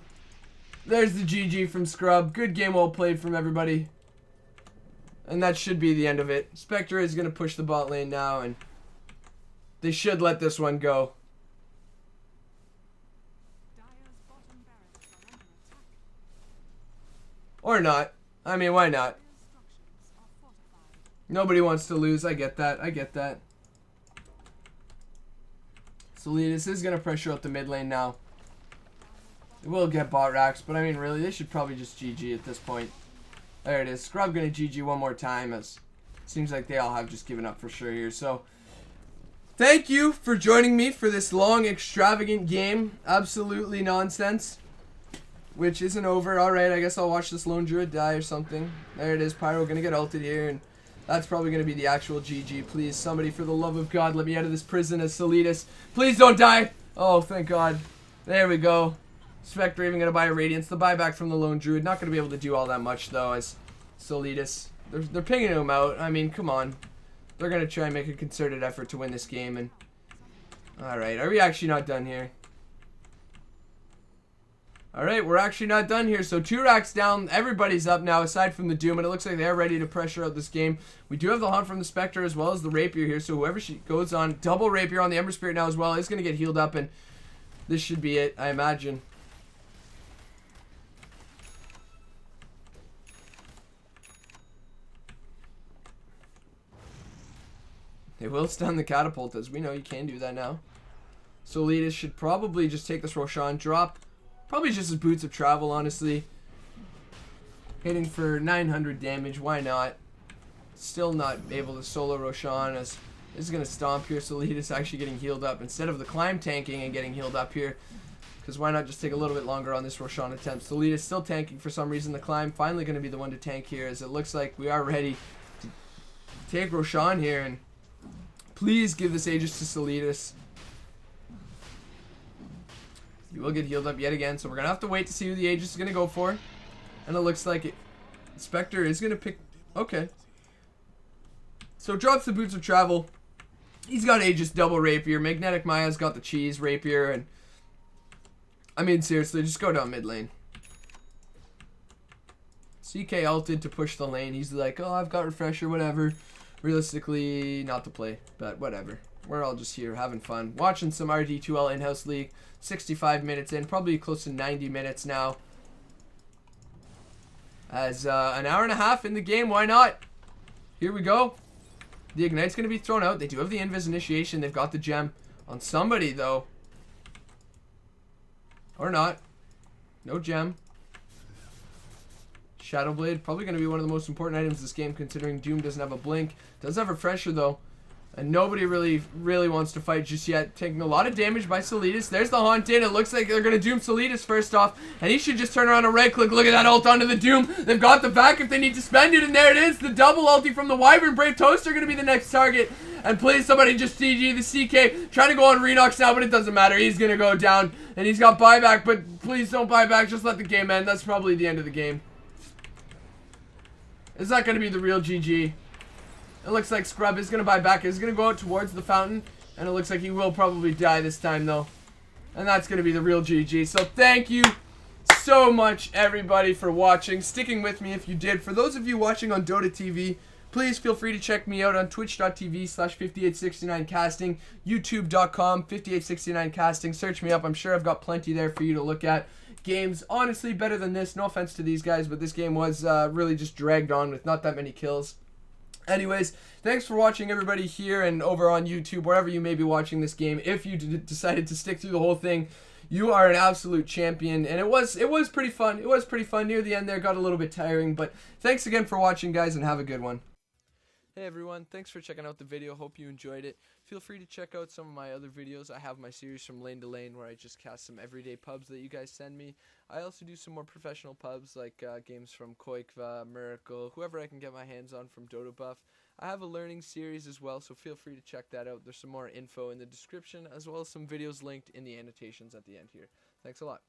There's the GG from Scrub. Good game, well played from everybody. And that should be the end of it. Spectre is going to push the bot lane now, and they should let this one go. Or not. I mean, why not? Nobody wants to lose. I get that. I get that. Soleedus is going to pressure out the mid lane now. They will get bot racks, but I mean, really, they should probably just GG at this point. There it is. Scrub going to GG one more time, as it seems like they all have just given up for sure here. So, thank you for joining me for this long, extravagant game. Absolutely nonsense. Which isn't over. Alright, I guess I'll watch this lone druid die or something. There it is. Pyro going to get ulted here, and that's probably going to be the actual GG. Please, somebody, for the love of God, let me out of this prison as Soleedus. Please don't die. Oh, thank God. There we go. Spectre even going to buy a Radiance. The buyback from the lone druid. Not going to be able to do all that much, though, as Soleedus. They're pinging him out. I mean, come on. They're going to try and make a concerted effort to win this game. And alright, are we actually not done here? Alright, we're actually not done here. So 2 racks down. Everybody's up now aside from the Doom. And it looks like they're ready to pressure out this game. We do have the Hunt from the Spectre as well as the Rapier here. So whoever she goes on, double Rapier on the Ember Spirit now as well, is going to get healed up. And this should be it, I imagine. They will stun the Catapult, as we know you can do that now. Soleedus should probably just take this Roshan drop. Probably just his Boots of Travel, honestly. Hitting for 900 damage, why not? Still not able to solo Roshan, as this is going to stomp here. Soleedus actually getting healed up instead of the climb tanking and getting healed up here. Because why not just take a little bit longer on this Roshan attempt? Soleedus still tanking for some reason. The climb finally going to be the one to tank here, as it looks like we are ready to take Roshan here. And please give this Aegis to Soleedus. He will get healed up yet again, so we're going to have to wait to see who the Aegis is going to go for. And it looks like Spectre is going to pick... Okay. So drops the boots of travel. He's got Aegis double rapier. Magnetic Maya's got the cheese rapier, and I mean seriously, just go down mid lane. CK ulted to push the lane. He's like, oh, I've got refresher, whatever. Realistically, not the play, but whatever. We're all just here having fun, watching some RD2L in-house league. 65 minutes in, probably close to 90 minutes now. As an hour and a half in the game, why not? Here we go. The Ignite's going to be thrown out. They do have the Invis initiation. They've got the gem on somebody, though. Or not. No gem. Shadow Blade, probably going to be one of the most important items this game, considering Doom doesn't have a blink. Does have a Refresher, though. And nobody really wants to fight just yet. Taking a lot of damage by Soleedus. There's the Haunt in. It looks like they're going to Doom Soleedus first off. And he should just turn around and right-click. Look at that ult onto the Doom. They've got the back if they need to spend it. And there it is. The double ulti from the Wyvern. Brave Toaster going to be the next target. And please, somebody just GG the CK. Trying to go on Renox now, but it doesn't matter. He's going to go down. And he's got buyback. But please don't buy back. Just let the game end. That's probably the end of the game. Is that going to be the real GG? It looks like Scrub is going to buy back. He's going to go out towards the fountain. And it looks like he will probably die this time, though. And that's going to be the real GG. So thank you so much, everybody, for watching. Sticking with me if you did. For those of you watching on Dota TV, please feel free to check me out on twitch.tv/5869casting, youtube.com/5869casting. Search me up. I'm sure I've got plenty there for you to look at. Games, honestly, better than this. No offense to these guys, but this game was really just dragged on with not that many kills. Anyways, thanks for watching, everybody, here and over on YouTube, wherever you may be watching this game. If you decided to stick through the whole thing, you are an absolute champion. And it was pretty fun. It was pretty fun. Near the end there, got a little bit tiring. But thanks again for watching, guys, and have a good one. Hey everyone, thanks for checking out the video. Hope you enjoyed it. Feel free to check out some of my other videos. I have my series From Lane to Lane where I just cast some everyday pubs that you guys send me. I also do some more professional pubs like games from Koikva, Miracle, whoever I can get my hands on from Dota Buff. I have a learning series as well, so feel free to check that out. There's some more info in the description as well as some videos linked in the annotations at the end here. Thanks a lot.